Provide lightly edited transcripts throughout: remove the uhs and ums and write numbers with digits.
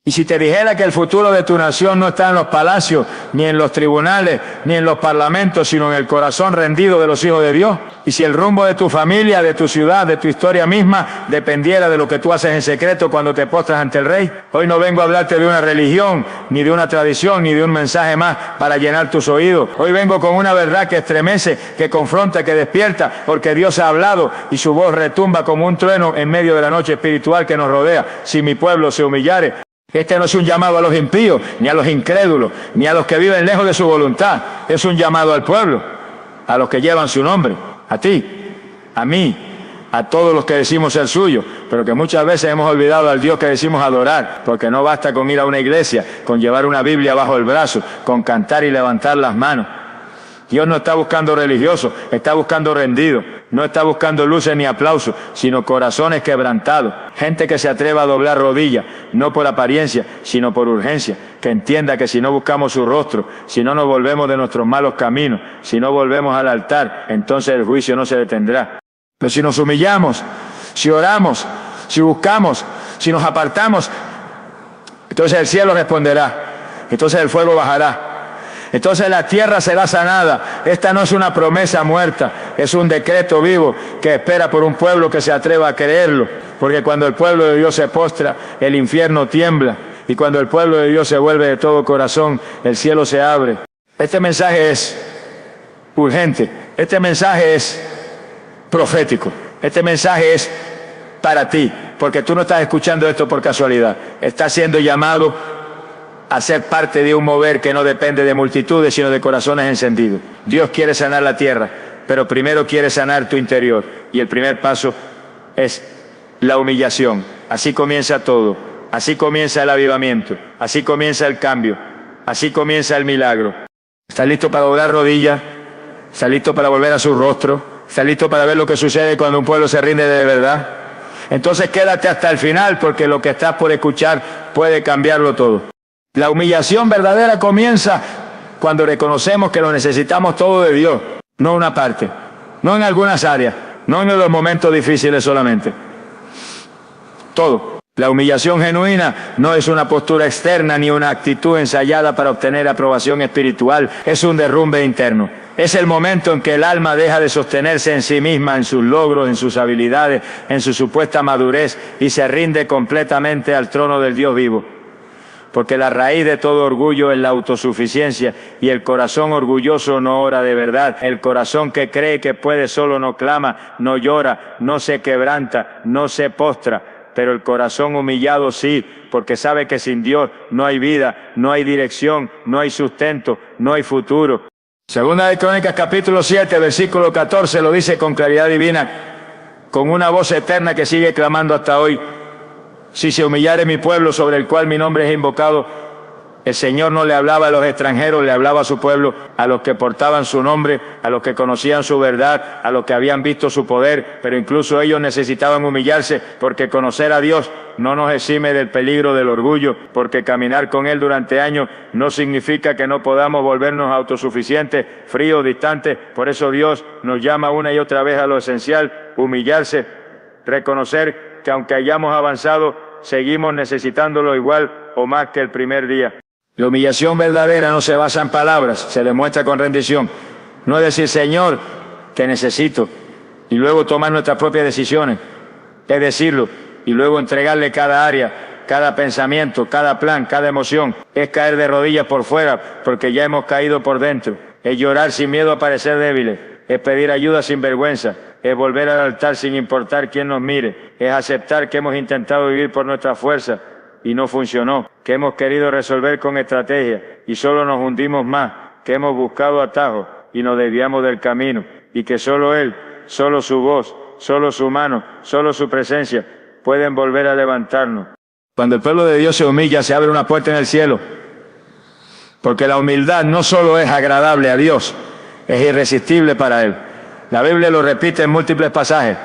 Y si te dijera que el futuro de tu nación no está en los palacios, ni en los tribunales, ni en los parlamentos, sino en el corazón rendido de los hijos de Dios. Y si el rumbo de tu familia, de tu ciudad, de tu historia misma, dependiera de lo que tú haces en secreto cuando te postras ante el Rey. Hoy no vengo a hablarte de una religión, ni de una tradición, ni de un mensaje más para llenar tus oídos. Hoy vengo con una verdad que estremece, que confronta, que despierta, porque Dios ha hablado y su voz retumba como un trueno en medio de la noche espiritual que nos rodea. Si mi pueblo se humillare. Este no es un llamado a los impíos, ni a los incrédulos, ni a los que viven lejos de su voluntad. Es un llamado al pueblo, a los que llevan su nombre, a ti, a mí, a todos los que decimos ser suyos, pero que muchas veces hemos olvidado al Dios que decimos adorar, porque no basta con ir a una iglesia, con llevar una Biblia bajo el brazo, con cantar y levantar las manos. Dios no está buscando religiosos, está buscando rendidos. No está buscando luces ni aplausos, sino corazones quebrantados. Gente que se atreva a doblar rodillas, no por apariencia, sino por urgencia. Que entienda que si no buscamos su rostro, si no nos volvemos de nuestros malos caminos, si no volvemos al altar, entonces el juicio no se detendrá. Pero si nos humillamos, si oramos, si buscamos, si nos apartamos, entonces el cielo responderá, entonces el fuego bajará. Entonces la tierra será sanada. Esta no es una promesa muerta, es un decreto vivo que espera por un pueblo que se atreva a creerlo. Porque cuando el pueblo de Dios se postra, el infierno tiembla. Y cuando el pueblo de Dios se vuelve de todo corazón, el cielo se abre. Este mensaje es urgente. Este mensaje es profético. Este mensaje es para ti. Porque tú no estás escuchando esto por casualidad. Estás siendo llamado a ser parte de un mover que no depende de multitudes, sino de corazones encendidos. Dios quiere sanar la tierra, pero primero quiere sanar tu interior. Y el primer paso es la humillación. Así comienza todo. Así comienza el avivamiento. Así comienza el cambio. Así comienza el milagro. ¿Estás listo para doblar rodillas? ¿Estás listo para volver a su rostro? ¿Estás listo para ver lo que sucede cuando un pueblo se rinde de verdad? Entonces quédate hasta el final, porque lo que estás por escuchar puede cambiarlo todo. La humillación verdadera comienza cuando reconocemos que lo necesitamos todo de Dios, no una parte, no en algunas áreas, no en los momentos difíciles solamente. Todo. La humillación genuina no es una postura externa ni una actitud ensayada para obtener aprobación espiritual, es un derrumbe interno. Es el momento en que el alma deja de sostenerse en sí misma, en sus logros, en sus habilidades, en su supuesta madurez y se rinde completamente al trono del Dios vivo. Porque la raíz de todo orgullo es la autosuficiencia y el corazón orgulloso no ora de verdad. El corazón que cree que puede solo no clama, no llora, no se quebranta, no se postra. Pero el corazón humillado sí, porque sabe que sin Dios no hay vida, no hay dirección, no hay sustento, no hay futuro. Segunda de Crónicas capítulo 7, versículo 14 lo dice con claridad divina, con una voz eterna que sigue clamando hasta hoy. Si se humillare mi pueblo sobre el cual mi nombre es invocado, el Señor no le hablaba a los extranjeros, le hablaba a su pueblo, a los que portaban su nombre, a los que conocían su verdad, a los que habían visto su poder, pero incluso ellos necesitaban humillarse, porque conocer a Dios no nos exime del peligro del orgullo, porque caminar con Él durante años no significa que no podamos volvernos autosuficientes, fríos, distantes. Por eso Dios nos llama una y otra vez a lo esencial, humillarse, reconocer que aunque hayamos avanzado, seguimos necesitándolo igual o más que el primer día. La humillación verdadera no se basa en palabras, se demuestra con rendición. No es decir, Señor, te necesito, y luego tomar nuestras propias decisiones. Es decirlo, y luego entregarle cada área, cada pensamiento, cada plan, cada emoción. Es caer de rodillas por fuera, porque ya hemos caído por dentro. Es llorar sin miedo a parecer débiles. Es pedir ayuda sin vergüenza. Es volver al altar sin importar quién nos mire. Es aceptar que hemos intentado vivir por nuestra fuerza y no funcionó, que hemos querido resolver con estrategia y solo nos hundimos más, que hemos buscado atajos y nos desviamos del camino, y que solo Él, solo su voz, solo su mano, solo su presencia pueden volver a levantarnos. Cuando el pueblo de Dios se humilla, se abre una puerta en el cielo, porque la humildad no solo es agradable a Dios, es irresistible para Él. La Biblia lo repite en múltiples pasajes.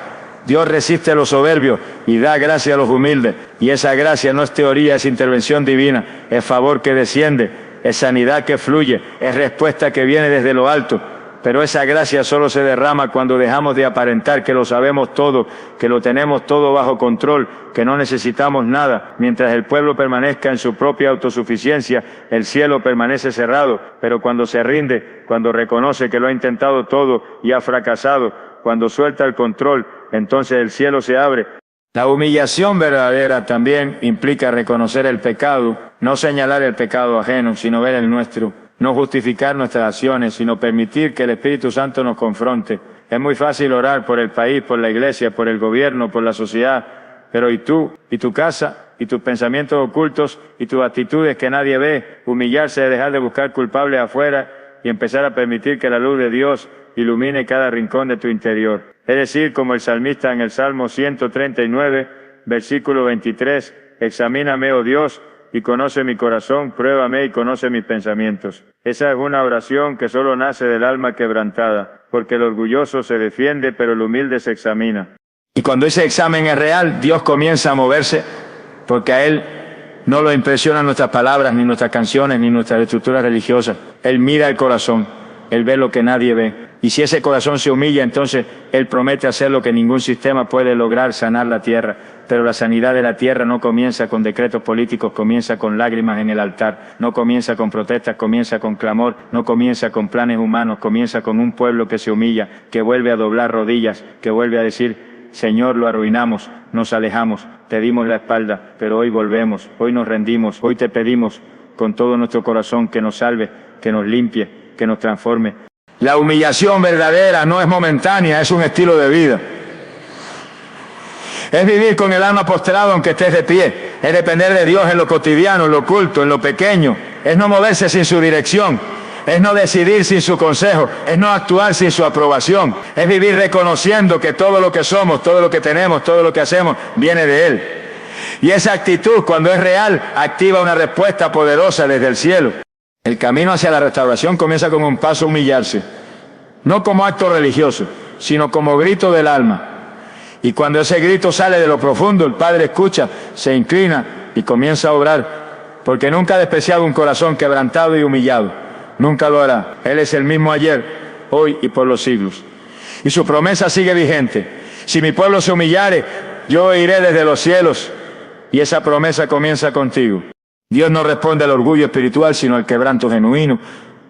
Dios resiste a los soberbios y da gracia a los humildes. Y esa gracia no es teoría, es intervención divina, es favor que desciende, es sanidad que fluye, es respuesta que viene desde lo alto Pero esa gracia solo se derrama cuando dejamos de aparentar que lo sabemos todo, que lo tenemos todo bajo control, que no necesitamos nada. Mientras el pueblo permanezca en su propia autosuficiencia, el cielo permanece cerrado. Pero cuando se rinde, cuando reconoce que lo ha intentado todo y ha fracasado, cuando suelta el control, entonces el cielo se abre. La humillación verdadera también implica reconocer el pecado, no señalar el pecado ajeno, sino ver el nuestro. No justificar nuestras acciones, sino permitir que el Espíritu Santo nos confronte. Es muy fácil orar por el país, por la iglesia, por el gobierno, por la sociedad, pero ¿y tú? ¿Y tu casa? ¿Y tus pensamientos ocultos? ¿Y tus actitudes que nadie ve? Humillarse, dejar de buscar culpables afuera y empezar a permitir que la luz de Dios ilumine cada rincón de tu interior. Es decir, como el salmista en el Salmo 139, versículo 23, examíname, oh Dios, y conoce mi corazón, pruébame y conoce mis pensamientos. Esa es una oración que solo nace del alma quebrantada, porque el orgulloso se defiende, pero el humilde se examina. Y cuando ese examen es real, Dios comienza a moverse, porque a Él no lo impresionan nuestras palabras, ni nuestras canciones, ni nuestras estructuras religiosas. Él mira el corazón, Él ve lo que nadie ve. Y si ese corazón se humilla, entonces Él promete hacer lo que ningún sistema puede lograr, sanar la tierra. Pero la sanidad de la tierra no comienza con decretos políticos, comienza con lágrimas en el altar. No comienza con protestas, comienza con clamor. No comienza con planes humanos, comienza con un pueblo que se humilla, que vuelve a doblar rodillas, que vuelve a decir, Señor, lo arruinamos, nos alejamos, te dimos la espalda, pero hoy volvemos, hoy nos rendimos, hoy te pedimos con todo nuestro corazón que nos salve, que nos limpie, que nos transforme. La humillación verdadera no es momentánea, es un estilo de vida. Es vivir con el alma postrado aunque estés de pie. Es depender de Dios en lo cotidiano, en lo oculto, en lo pequeño. Es no moverse sin su dirección. Es no decidir sin su consejo. Es no actuar sin su aprobación. Es vivir reconociendo que todo lo que somos, todo lo que tenemos, todo lo que hacemos, viene de Él. Y esa actitud, cuando es real, activa una respuesta poderosa desde el cielo. El camino hacia la restauración comienza con un paso a humillarse. No como acto religioso, sino como grito del alma. Y cuando ese grito sale de lo profundo, el Padre escucha, se inclina y comienza a obrar, porque nunca ha despreciado un corazón quebrantado y humillado. Nunca lo hará. Él es el mismo ayer, hoy y por los siglos. Y su promesa sigue vigente. Si mi pueblo se humillare, yo iré desde los cielos. Y esa promesa comienza contigo. Dios no responde al orgullo espiritual, sino al quebranto genuino.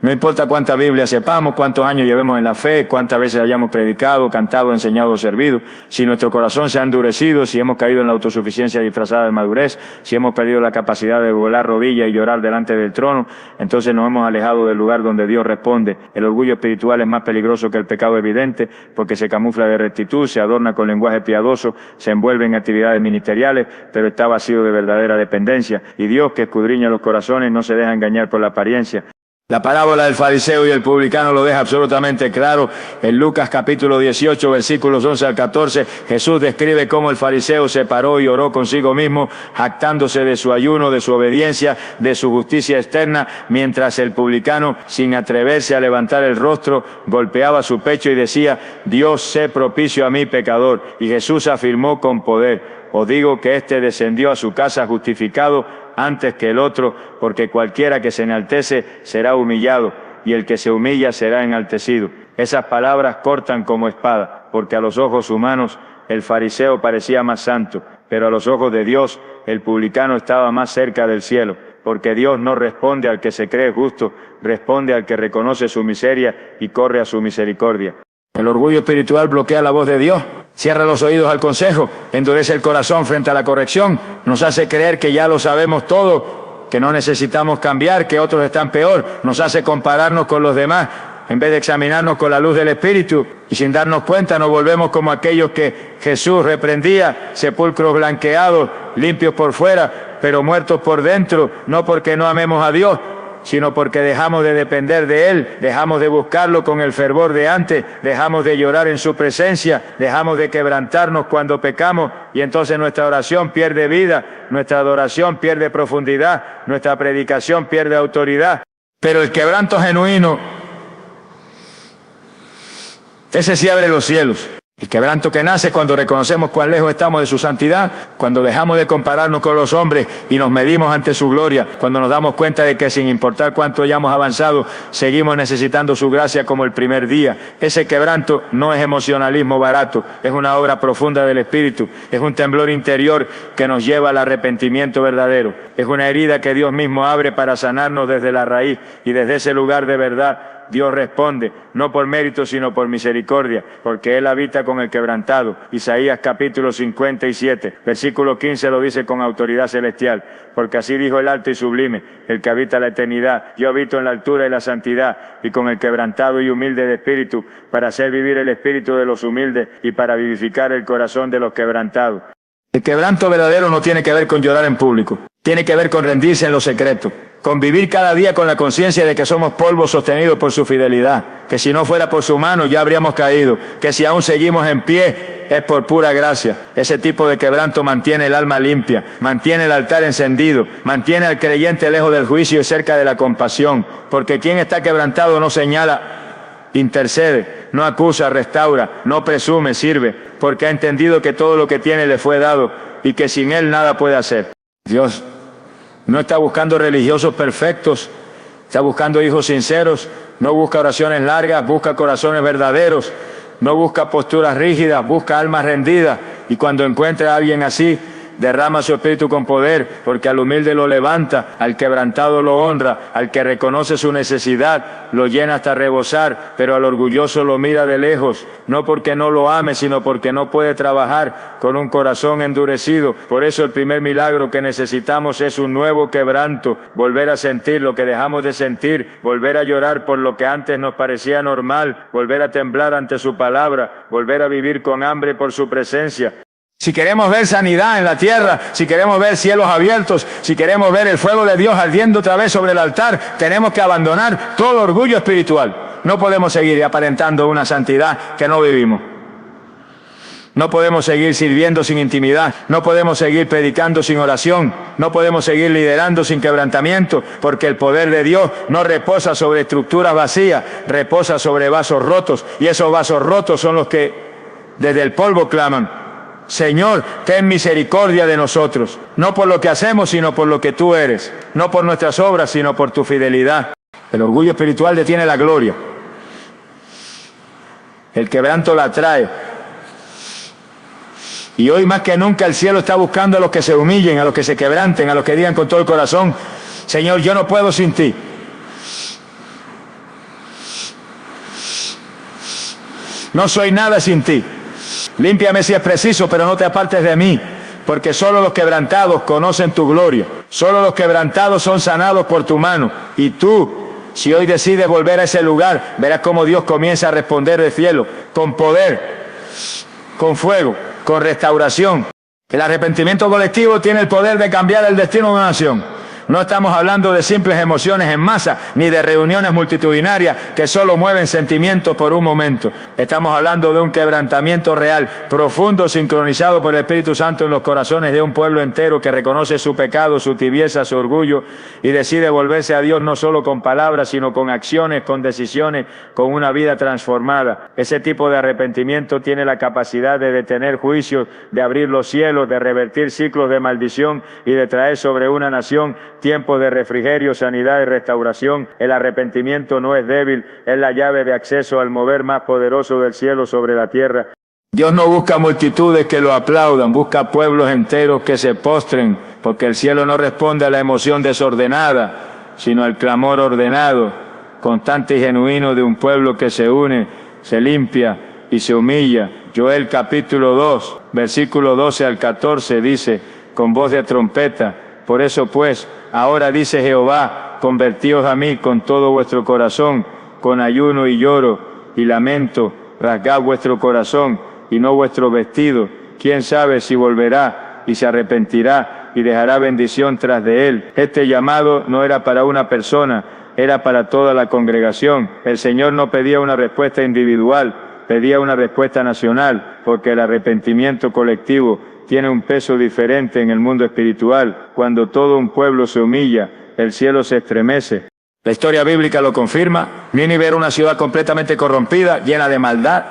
No importa cuánta Biblia sepamos, cuántos años llevemos en la fe, cuántas veces hayamos predicado, cantado, enseñado o servido, si nuestro corazón se ha endurecido, si hemos caído en la autosuficiencia disfrazada de madurez, si hemos perdido la capacidad de volar rodillas y llorar delante del trono, entonces nos hemos alejado del lugar donde Dios responde. El orgullo espiritual es más peligroso que el pecado evidente, porque se camufla de rectitud, se adorna con lenguaje piadoso, se envuelve en actividades ministeriales, pero está vacío de verdadera dependencia. Y Dios, que escudriña los corazones, no se deja engañar por la apariencia. La parábola del fariseo y el publicano lo deja absolutamente claro. En Lucas capítulo 18, versículos 11 al 14, Jesús describe cómo el fariseo se paró y oró consigo mismo, jactándose de su ayuno, de su obediencia, de su justicia externa, mientras el publicano, sin atreverse a levantar el rostro, golpeaba su pecho y decía, Dios, sé propicio a mí, pecador. Y Jesús afirmó con poder, os digo que éste descendió a su casa justificado antes que el otro, porque cualquiera que se enaltece será humillado, y el que se humilla será enaltecido. Esas palabras cortan como espada, porque a los ojos humanos el fariseo parecía más santo, pero a los ojos de Dios el publicano estaba más cerca del cielo, porque Dios no responde al que se cree justo, responde al que reconoce su miseria y corre a su misericordia. El orgullo espiritual bloquea la voz de Dios, cierra los oídos al consejo, endurece el corazón frente a la corrección, nos hace creer que ya lo sabemos todo, que no necesitamos cambiar, que otros están peor, nos hace compararnos con los demás, en vez de examinarnos con la luz del Espíritu, y sin darnos cuenta nos volvemos como aquellos que Jesús reprendía, sepulcros blanqueados, limpios por fuera, pero muertos por dentro, no porque no amemos a Dios, sino porque dejamos de depender de Él, dejamos de buscarlo con el fervor de antes, dejamos de llorar en su presencia, dejamos de quebrantarnos cuando pecamos, y entonces nuestra oración pierde vida, nuestra adoración pierde profundidad, nuestra predicación pierde autoridad. Pero el quebranto genuino, ese sí abre los cielos. El quebranto que nace cuando reconocemos cuán lejos estamos de su santidad, cuando dejamos de compararnos con los hombres y nos medimos ante su gloria, cuando nos damos cuenta de que sin importar cuánto hayamos avanzado, seguimos necesitando su gracia como el primer día. Ese quebranto no es emocionalismo barato, es una obra profunda del Espíritu, es un temblor interior que nos lleva al arrepentimiento verdadero, es una herida que Dios mismo abre para sanarnos desde la raíz, y desde ese lugar de verdad Dios responde, no por mérito sino por misericordia, porque Él habita con el quebrantado. Isaías capítulo 57, versículo 15 lo dice con autoridad celestial, porque así dijo el alto y sublime, el que habita la eternidad: yo habito en la altura y la santidad, y con el quebrantado y humilde de espíritu, para hacer vivir el espíritu de los humildes y para vivificar el corazón de los quebrantados. El quebranto verdadero no tiene que ver con llorar en público, tiene que ver con rendirse en lo secreto, con vivir cada día con la conciencia de que somos polvo sostenido por su fidelidad, que si no fuera por su mano ya habríamos caído, que si aún seguimos en pie es por pura gracia. Ese tipo de quebranto mantiene el alma limpia, mantiene el altar encendido, mantiene al creyente lejos del juicio y cerca de la compasión, porque quien está quebrantado no señala, intercede, no acusa, restaura, no presume, sirve, porque ha entendido que todo lo que tiene le fue dado y que sin Él nada puede hacer. Dios no está buscando religiosos perfectos, está buscando hijos sinceros, no busca oraciones largas, busca corazones verdaderos, no busca posturas rígidas, busca almas rendidas, y cuando encuentra a alguien así, derrama su espíritu con poder, porque al humilde lo levanta, al quebrantado lo honra, al que reconoce su necesidad lo llena hasta rebosar, pero al orgulloso lo mira de lejos, no porque no lo ame, sino porque no puede trabajar con un corazón endurecido. Por eso el primer milagro que necesitamos es un nuevo quebranto, volver a sentir lo que dejamos de sentir, volver a llorar por lo que antes nos parecía normal, volver a temblar ante su palabra, volver a vivir con hambre por su presencia. Si queremos ver sanidad en la tierra, si queremos ver cielos abiertos, si queremos ver el fuego de Dios ardiendo otra vez sobre el altar, tenemos que abandonar todo orgullo espiritual. No podemos seguir aparentando una santidad que no vivimos. No podemos seguir sirviendo sin intimidad, no podemos seguir predicando sin oración, no podemos seguir liderando sin quebrantamiento, porque el poder de Dios no reposa sobre estructuras vacías, reposa sobre vasos rotos, y esos vasos rotos son los que desde el polvo claman: Señor, ten misericordia de nosotros, no por lo que hacemos, sino por lo que tú eres, no por nuestras obras, sino por tu fidelidad. El orgullo espiritual detiene la gloria. El quebranto la atrae. Y hoy más que nunca el cielo está buscando a los que se humillen, a los que se quebranten, a los que digan con todo el corazón: Señor, yo no puedo sin ti. No soy nada sin ti. Límpiame si es preciso, pero no te apartes de mí, porque solo los quebrantados conocen tu gloria. Solo los quebrantados son sanados por tu mano. Y tú, si hoy decides volver a ese lugar, verás cómo Dios comienza a responder del cielo, con poder, con fuego, con restauración. El arrepentimiento colectivo tiene el poder de cambiar el destino de una nación. No estamos hablando de simples emociones en masa, ni de reuniones multitudinarias que solo mueven sentimientos por un momento. Estamos hablando de un quebrantamiento real, profundo, sincronizado por el Espíritu Santo en los corazones de un pueblo entero que reconoce su pecado, su tibieza, su orgullo, y decide volverse a Dios no solo con palabras, sino con acciones, con decisiones, con una vida transformada. Ese tipo de arrepentimiento tiene la capacidad de detener juicios, de abrir los cielos, de revertir ciclos de maldición y de traer sobre una nación tiempos de refrigerio, sanidad y restauración. El arrepentimiento no es débil, es la llave de acceso al mover más poderoso del cielo sobre la tierra. Dios no busca multitudes que lo aplaudan, busca pueblos enteros que se postren, porque el cielo no responde a la emoción desordenada, sino al clamor ordenado, constante y genuino de un pueblo que se une, se limpia y se humilla. Joel capítulo 2, versículo 12 al 14 dice, con voz de trompeta: por eso pues, ahora dice Jehová, convertíos a mí con todo vuestro corazón, con ayuno y lloro y lamento, rasgad vuestro corazón y no vuestro vestido. Quién sabe si volverá y se arrepentirá y dejará bendición tras de él. Este llamado no era para una persona, era para toda la congregación. El Señor no pedía una respuesta individual, pedía una respuesta nacional, porque el arrepentimiento colectivo tiene un peso diferente en el mundo espiritual. Cuando todo un pueblo se humilla, el cielo se estremece. La historia bíblica lo confirma. Nínive era una ciudad completamente corrompida, llena de maldad,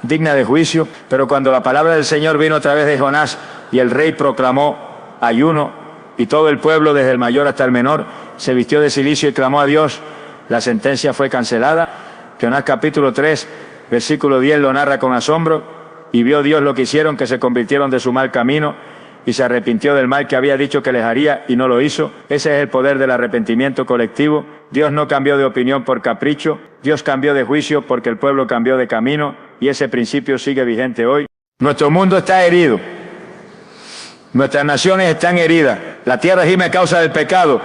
digna de juicio, pero cuando la palabra del Señor vino a través de Jonás y el rey proclamó ayuno y todo el pueblo, desde el mayor hasta el menor, se vistió de cilicio y clamó a Dios, la sentencia fue cancelada. Jonás capítulo 3, versículo 10 lo narra con asombro. Y vio Dios lo que hicieron, que se convirtieron de su mal camino y se arrepintió del mal que había dicho que les haría y no lo hizo. Ese es el poder del arrepentimiento colectivo. Dios no cambió de opinión por capricho, Dios cambió de juicio porque el pueblo cambió de camino y ese principio sigue vigente hoy. Nuestro mundo está herido, nuestras naciones están heridas, la tierra gime a causa del pecado,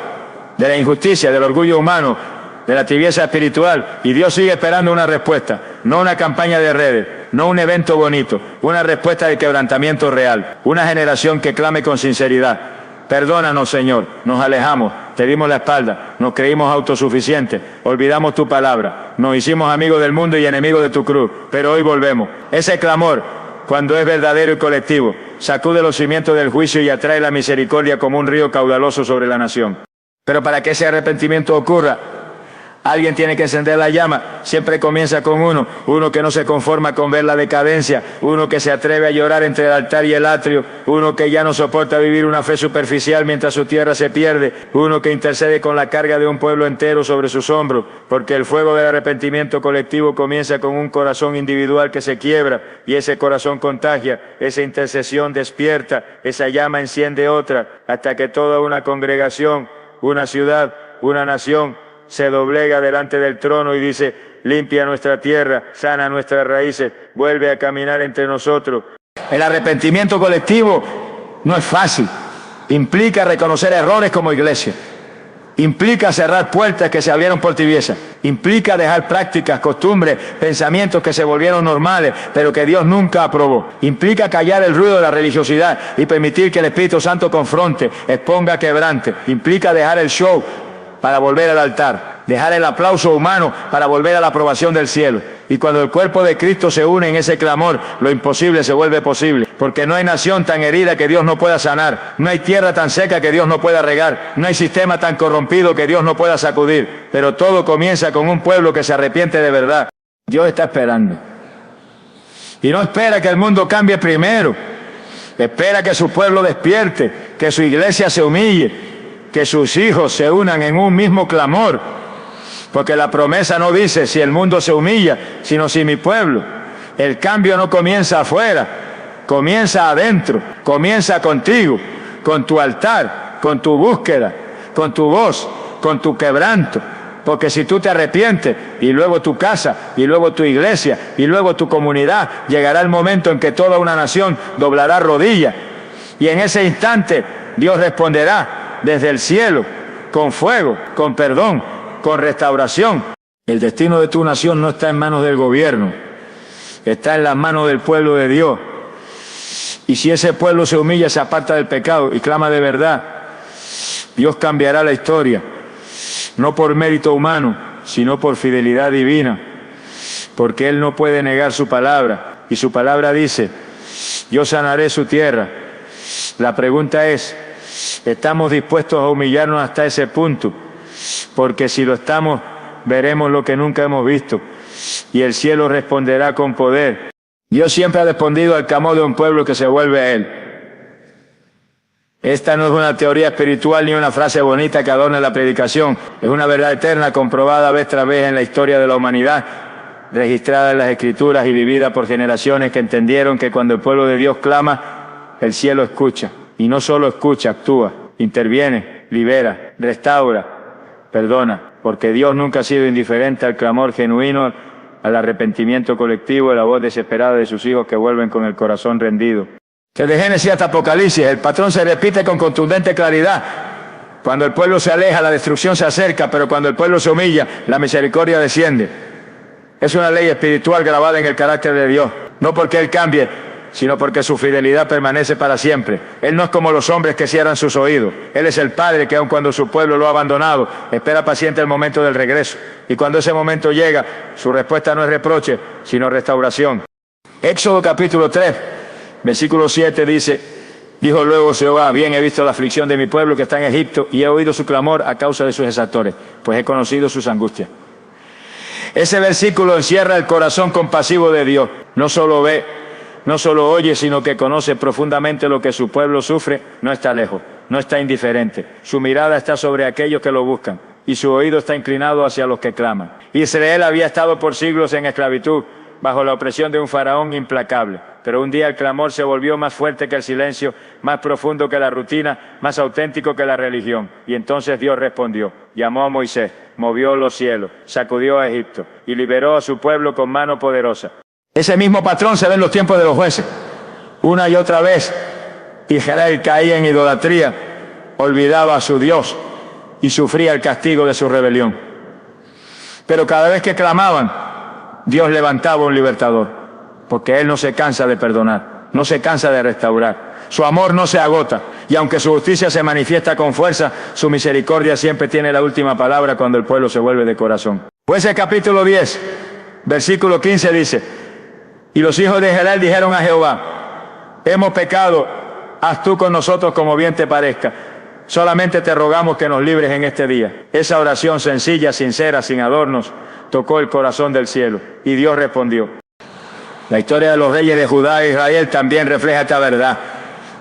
de la injusticia, del orgullo humano, de la tibieza espiritual, y Dios sigue esperando una respuesta, no una campaña de redes, no un evento bonito, una respuesta de quebrantamiento real, una generación que clame con sinceridad. Perdónanos, Señor, nos alejamos, te dimos la espalda, nos creímos autosuficientes, olvidamos tu palabra, nos hicimos amigos del mundo y enemigos de tu cruz, pero hoy volvemos. Ese clamor, cuando es verdadero y colectivo, sacude los cimientos del juicio y atrae la misericordia como un río caudaloso sobre la nación. Pero para que ese arrepentimiento ocurra, alguien tiene que encender la llama. Siempre comienza con uno que no se conforma con ver la decadencia, uno que se atreve a llorar entre el altar y el atrio, uno que ya no soporta vivir una fe superficial mientras su tierra se pierde, uno que intercede con la carga de un pueblo entero sobre sus hombros, porque el fuego del arrepentimiento colectivo comienza con un corazón individual que se quiebra, y ese corazón contagia, esa intercesión despierta, esa llama enciende otra, hasta que toda una congregación, una ciudad, una nación, se doblega delante del trono y dice: limpia nuestra tierra, sana nuestras raíces, vuelve a caminar entre nosotros. El arrepentimiento colectivo no es fácil, implica reconocer errores como iglesia, implica cerrar puertas que se abrieron por tibieza, implica dejar prácticas, costumbres, pensamientos que se volvieron normales, pero que Dios nunca aprobó, implica callar el ruido de la religiosidad y permitir que el Espíritu Santo confronte, exponga, quebrante, implica dejar el show para volver al altar, dejar el aplauso humano para volver a la aprobación del cielo. Y cuando el cuerpo de Cristo se une en ese clamor, lo imposible se vuelve posible, porque no hay nación tan herida que Dios no pueda sanar, no hay tierra tan seca que Dios no pueda regar, no hay sistema tan corrompido que Dios no pueda sacudir, pero todo comienza con un pueblo que se arrepiente de verdad. Dios está esperando, y no espera que el mundo cambie primero, espera que su pueblo despierte, que su iglesia se humille, que sus hijos se unan en un mismo clamor, porque la promesa no dice si el mundo se humilla, sino si mi pueblo. El cambio no comienza afuera, comienza adentro, comienza contigo, con tu altar, con tu búsqueda, con tu voz, con tu quebranto, porque si tú te arrepientes, y luego tu casa, y luego tu iglesia, y luego tu comunidad, llegará el momento en que toda una nación doblará rodillas, y en ese instante Dios responderá desde el cielo, con fuego, con perdón, con restauración. El destino de tu nación no está en manos del gobierno, está en las manos del pueblo de Dios. Y si ese pueblo se humilla, se aparta del pecado y clama de verdad, Dios cambiará la historia, no por mérito humano, sino por fidelidad divina, porque Él no puede negar su palabra, y su palabra dice: yo sanaré su tierra. La pregunta es: ¿estamos dispuestos a humillarnos hasta ese punto? Porque si lo estamos, veremos lo que nunca hemos visto, y el cielo responderá con poder. Dios siempre ha respondido al clamor de un pueblo que se vuelve a Él. Esta no es una teoría espiritual ni una frase bonita que adorne la predicación. Es una verdad eterna comprobada vez tras vez en la historia de la humanidad, registrada en las Escrituras y vivida por generaciones que entendieron que cuando el pueblo de Dios clama, el cielo escucha. Y no solo escucha, actúa, interviene, libera, restaura, perdona, porque Dios nunca ha sido indiferente al clamor genuino, al arrepentimiento colectivo, a la voz desesperada de sus hijos que vuelven con el corazón rendido. Que de Génesis hasta Apocalipsis el patrón se repite con contundente claridad. Cuando el pueblo se aleja, la destrucción se acerca, pero cuando el pueblo se humilla, la misericordia desciende. Es una ley espiritual grabada en el carácter de Dios, no porque Él cambie, sino porque su fidelidad permanece para siempre. Él no es como los hombres que cierran sus oídos. Él es el Padre que, aun cuando su pueblo lo ha abandonado, espera paciente el momento del regreso. Y cuando ese momento llega, su respuesta no es reproche, sino restauración. Éxodo capítulo 3, versículo 7 dice: dijo luego Jehová: bien he visto la aflicción de mi pueblo que está en Egipto, y he oído su clamor a causa de sus exactores, pues he conocido sus angustias. Ese versículo encierra el corazón compasivo de Dios. No solo ve, no solo oye, sino que conoce profundamente lo que su pueblo sufre. No está lejos, no está indiferente. Su mirada está sobre aquellos que lo buscan y su oído está inclinado hacia los que claman. Israel había estado por siglos en esclavitud, bajo la opresión de un faraón implacable. Pero un día el clamor se volvió más fuerte que el silencio, más profundo que la rutina, más auténtico que la religión. Y entonces Dios respondió, llamó a Moisés, movió los cielos, sacudió a Egipto y liberó a su pueblo con mano poderosa. Ese mismo patrón se ve en los tiempos de los jueces. Una y otra vez Israel caía en idolatría, olvidaba a su Dios y sufría el castigo de su rebelión. Pero cada vez que clamaban, Dios levantaba un libertador, porque Él no se cansa de perdonar, no se cansa de restaurar. Su amor no se agota, y aunque su justicia se manifiesta con fuerza, su misericordia siempre tiene la última palabra cuando el pueblo se vuelve de corazón. Pues el capítulo 10, versículo 15 dice, y los hijos de Israel dijeron a Jehová, hemos pecado, haz tú con nosotros como bien te parezca. Solamente te rogamos que nos libres en este día. Esa oración sencilla, sincera, sin adornos, tocó el corazón del cielo, y Dios respondió. La historia de los reyes de Judá e Israel también refleja esta verdad.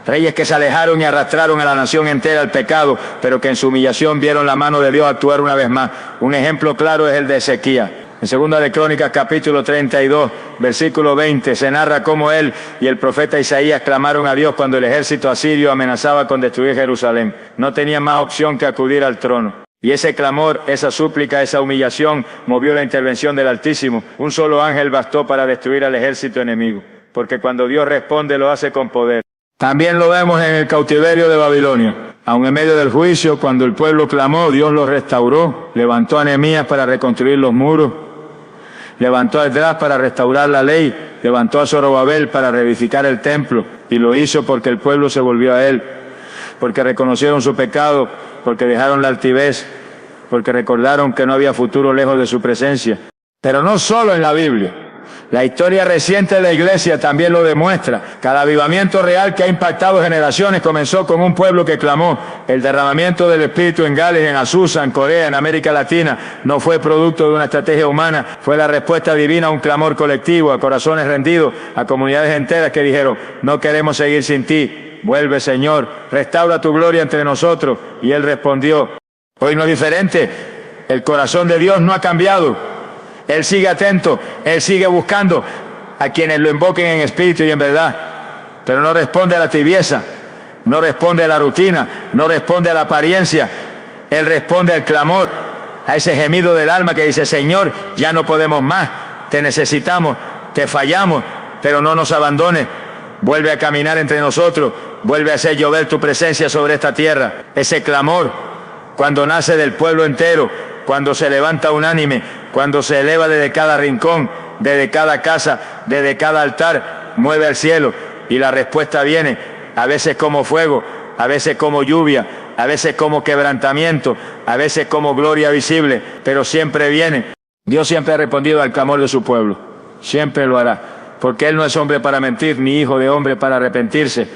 Reyes que se alejaron y arrastraron a la nación entera al pecado, pero que en su humillación vieron la mano de Dios actuar una vez más. Un ejemplo claro es el de Ezequías. En Segunda de Crónicas, capítulo 32, versículo 20, se narra cómo él y el profeta Isaías clamaron a Dios cuando el ejército asirio amenazaba con destruir Jerusalén. No tenían más opción que acudir al trono. Y ese clamor, esa súplica, esa humillación movió la intervención del Altísimo. Un solo ángel bastó para destruir al ejército enemigo, porque cuando Dios responde lo hace con poder. También lo vemos en el cautiverio de Babilonia. Aun en medio del juicio, cuando el pueblo clamó, Dios lo restauró, levantó a Nehemías para reconstruir los muros, levantó a Esdras para restaurar la ley, levantó a Zorobabel para reedificar el templo, y lo hizo porque el pueblo se volvió a él, porque reconocieron su pecado, porque dejaron la altivez, porque recordaron que no había futuro lejos de su presencia. Pero no solo en la Biblia. La historia reciente de la iglesia también lo demuestra. Cada avivamiento real que ha impactado generaciones comenzó con un pueblo que clamó. El derramamiento del Espíritu en Gales, en Azusa, en Corea, en América Latina, no fue producto de una estrategia humana, fue la respuesta divina a un clamor colectivo, a corazones rendidos, a comunidades enteras que dijeron, no queremos seguir sin ti, vuelve Señor, restaura tu gloria entre nosotros. Y Él respondió. Hoy no es diferente, el corazón de Dios no ha cambiado. Él sigue atento, Él sigue buscando a quienes lo invoquen en espíritu y en verdad, pero no responde a la tibieza, no responde a la rutina, no responde a la apariencia. Él responde al clamor, a ese gemido del alma que dice, Señor, ya no podemos más, te necesitamos, te fallamos, pero no nos abandones, vuelve a caminar entre nosotros, vuelve a hacer llover tu presencia sobre esta tierra. Ese clamor, cuando nace del pueblo entero, cuando se levanta unánime, cuando se eleva desde cada rincón, desde cada casa, desde cada altar, mueve al cielo y la respuesta viene, a veces como fuego, a veces como lluvia, a veces como quebrantamiento, a veces como gloria visible, pero siempre viene. Dios siempre ha respondido al clamor de su pueblo, siempre lo hará, porque Él no es hombre para mentir, ni hijo de hombre para arrepentirse.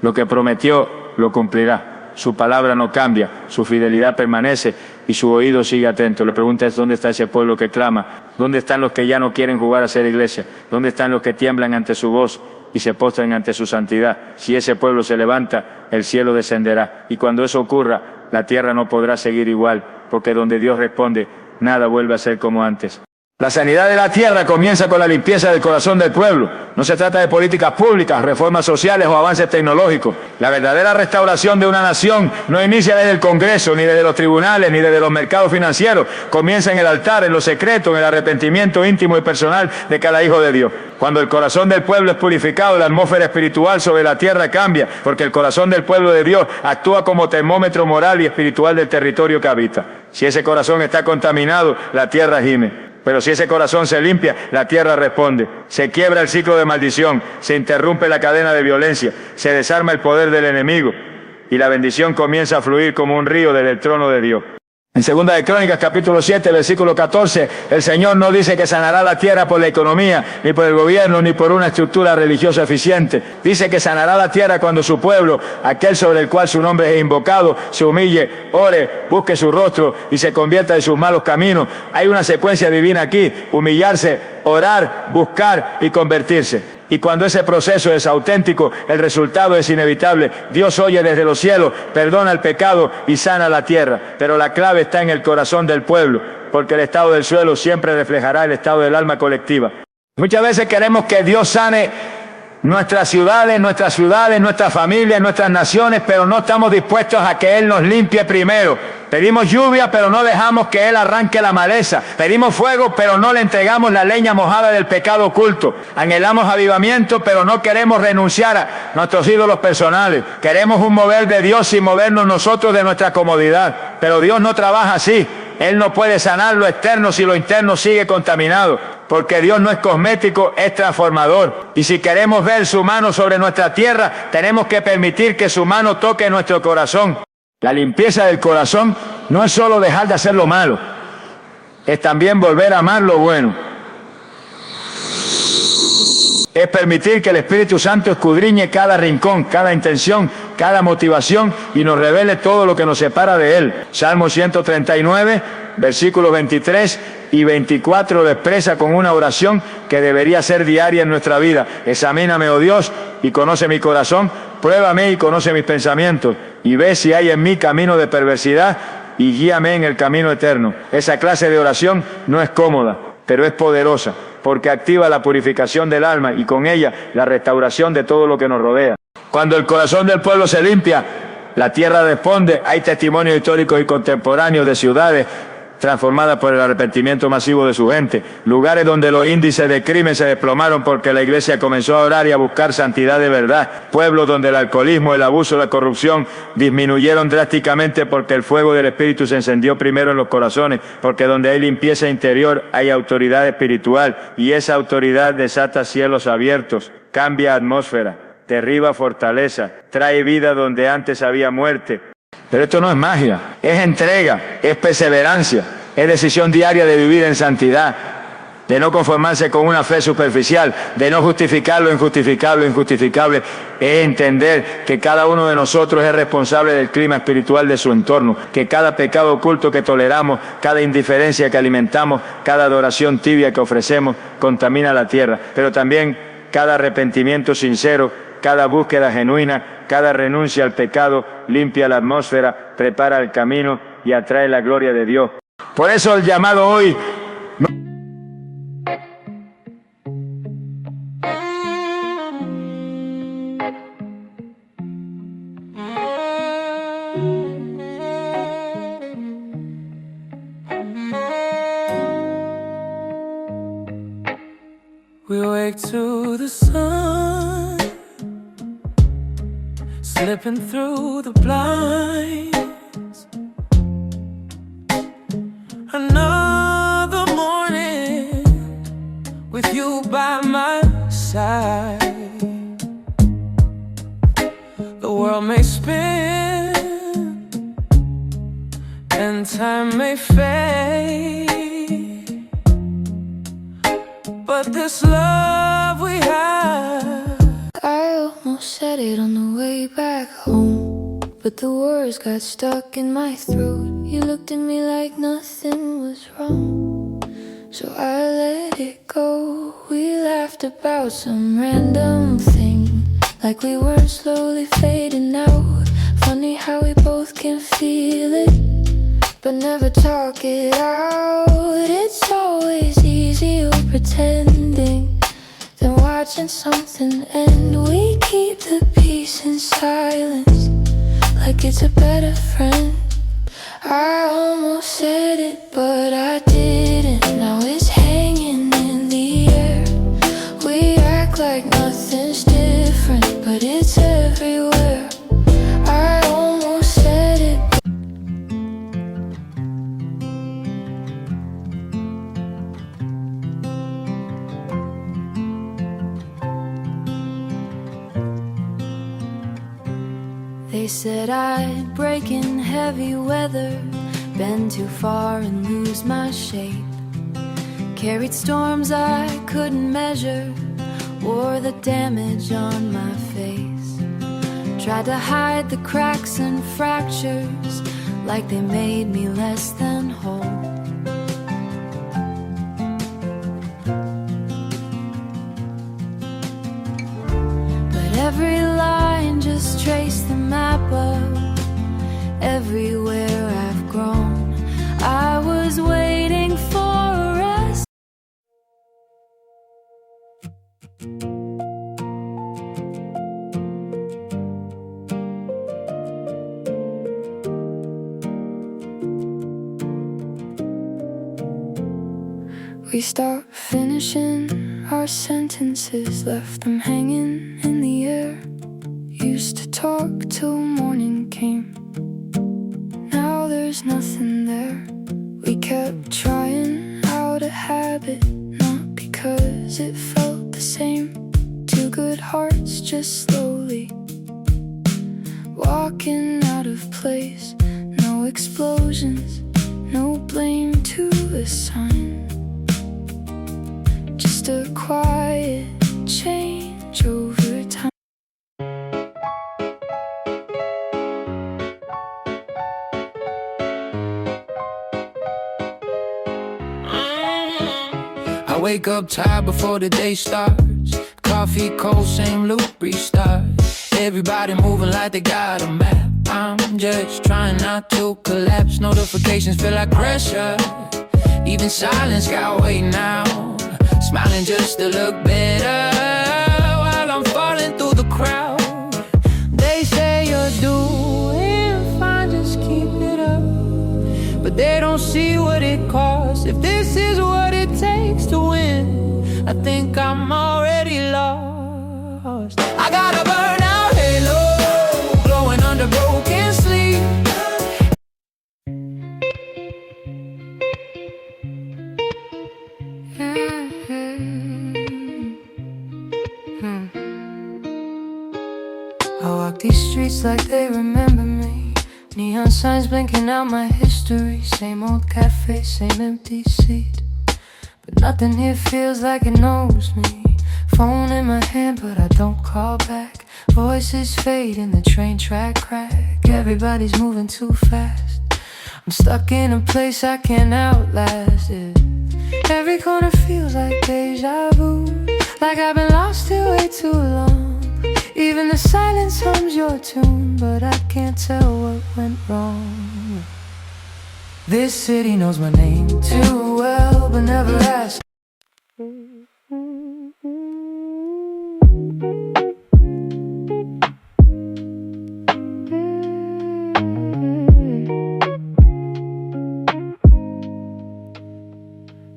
Lo que prometió, lo cumplirá. Su palabra no cambia, su fidelidad permanece y su oído sigue atento. La pregunta es, ¿dónde está ese pueblo que clama? ¿Dónde están los que ya no quieren jugar a ser iglesia? ¿Dónde están los que tiemblan ante su voz y se postran ante su santidad? Si ese pueblo se levanta, el cielo descenderá. Y cuando eso ocurra, la tierra no podrá seguir igual, porque donde Dios responde, nada vuelve a ser como antes. La sanidad de la tierra comienza con la limpieza del corazón del pueblo. No se trata de políticas públicas, reformas sociales o avances tecnológicos. La verdadera restauración de una nación no inicia desde el Congreso, ni desde los tribunales, ni desde los mercados financieros. Comienza en el altar, en lo secreto, en el arrepentimiento íntimo y personal de cada hijo de Dios. Cuando el corazón del pueblo es purificado, la atmósfera espiritual sobre la tierra cambia, porque el corazón del pueblo de Dios actúa como termómetro moral y espiritual del territorio que habita. Si ese corazón está contaminado, la tierra gime. Pero si ese corazón se limpia, la tierra responde. Se quiebra el ciclo de maldición, se interrumpe la cadena de violencia, se desarma el poder del enemigo y la bendición comienza a fluir como un río desde el trono de Dios. En Segunda de Crónicas, capítulo 7, versículo 14, el Señor no dice que sanará la tierra por la economía, ni por el gobierno, ni por una estructura religiosa eficiente. Dice que sanará la tierra cuando su pueblo, aquel sobre el cual su nombre es invocado, se humille, ore, busque su rostro y se convierta de sus malos caminos. Hay una secuencia divina aquí: humillarse, orar, buscar y convertirse. Y cuando ese proceso es auténtico, el resultado es inevitable. Dios oye desde los cielos, perdona el pecado y sana la tierra. Pero la clave está en el corazón del pueblo, porque el estado del suelo siempre reflejará el estado del alma colectiva. Muchas veces queremos que Dios sane nuestras ciudades, nuestras familias, nuestras naciones, pero no estamos dispuestos a que Él nos limpie primero. Pedimos lluvia, pero no dejamos que Él arranque la maleza. Pedimos fuego, pero no le entregamos la leña mojada del pecado oculto. Anhelamos avivamiento, pero no queremos renunciar a nuestros ídolos personales. Queremos un mover de Dios sin movernos nosotros de nuestra comodidad. Pero Dios no trabaja así. Él no puede sanar lo externo si lo interno sigue contaminado, porque Dios no es cosmético, es transformador. Y si queremos ver su mano sobre nuestra tierra, tenemos que permitir que su mano toque nuestro corazón. La limpieza del corazón no es solo dejar de hacer lo malo, es también volver a amar lo bueno. Es permitir que el Espíritu Santo escudriñe cada rincón, cada intención, cada motivación y nos revele todo lo que nos separa de Él. Salmo 139, versículos 23 y 24 lo expresa con una oración que debería ser diaria en nuestra vida. Examíname, oh Dios, y conoce mi corazón, pruébame y conoce mis pensamientos, y ve si hay en mí camino de perversidad y guíame en el camino eterno. Esa clase de oración no es cómoda, pero es poderosa, porque activa la purificación del alma y con ella la restauración de todo lo que nos rodea. Cuando el corazón del pueblo se limpia, la tierra responde. Hay testimonios históricos y contemporáneos de ciudades transformadas por el arrepentimiento masivo de su gente, lugares donde los índices de crimen se desplomaron porque la iglesia comenzó a orar y a buscar santidad de verdad, pueblos donde el alcoholismo, el abuso, la corrupción disminuyeron drásticamente porque el fuego del Espíritu se encendió primero en los corazones, porque donde hay limpieza interior hay autoridad espiritual y esa autoridad desata cielos abiertos, cambia atmósfera, derriba fortaleza, trae vida donde antes había muerte. Pero esto no es magia, es entrega, es perseverancia, es decisión diaria de vivir en santidad, de no conformarse con una fe superficial, de no justificar lo injustificable, es entender que cada uno de nosotros es responsable del clima espiritual de su entorno, que cada pecado oculto que toleramos, cada indiferencia que alimentamos, cada adoración tibia que ofrecemos, contamina la tierra, pero también cada arrepentimiento sincero, cada búsqueda genuina, cada renuncia al pecado limpia la atmósfera, prepara el camino y atrae la gloria de Dios. Por eso el llamado hoy We wake to the sun slipping through the blinds. Another morning with you by my side. The world may spin and time may fade, but this love we have. I almost said it on the way back home, but the words got stuck in my throat. You looked at me like nothing was wrong, so I let it go. We laughed about some random thing, like we were slowly fading out. Funny how we both can feel it, but never talk it out. It's always easier pretending than watching something end. We keep the peace in silence, like it's a better friend. I almost said it, but I didn't. Now it's hanging in the air. We act like nothing's different, but it's everywhere. I almost said it. They said I'd break in heavy weather, bend too far and lose my shape. Carried storms I couldn't measure, wore the damage on my face. Tried to hide the cracks and fractures like they made me less than whole. But every line just traced the map of everywhere I've grown. I was waiting for a rest. We stopped finishing our sentences, left them hanging in the air. Used to talk till morning came, now there's nothing there. We kept trying out a habit, not because it felt the same. Two good hearts just slowly walking out of place. No explosions, no blame to assign, just a quiet change over time. I wake up tired before the day starts. Coffee cold, same loop, restart. Everybody moving like they got a map. I'm just trying not to collapse. Notifications feel like pressure. Even silence got weight now. Smiling just to look better while I'm falling through the crowd. They say you're doing fine, just keep it up. But they don't see what it costs. If this is what it takes to win, I think I'm already lost. I got a burnout halo glowing under broken sleep. I walk these streets like they remember me. Neon signs blinking out my history. Same old cafe, same empty seat, but nothing here feels like it knows me. Phone in my hand but I don't call back. Voices fade in the train track crack. Everybody's moving too fast. I'm stuck in a place I can't outlast it. Every corner feels like deja vu, like I've been lost here way too long. Even the silence hums your tune, but I can't tell what went wrong. This city knows my name too well, but never asked.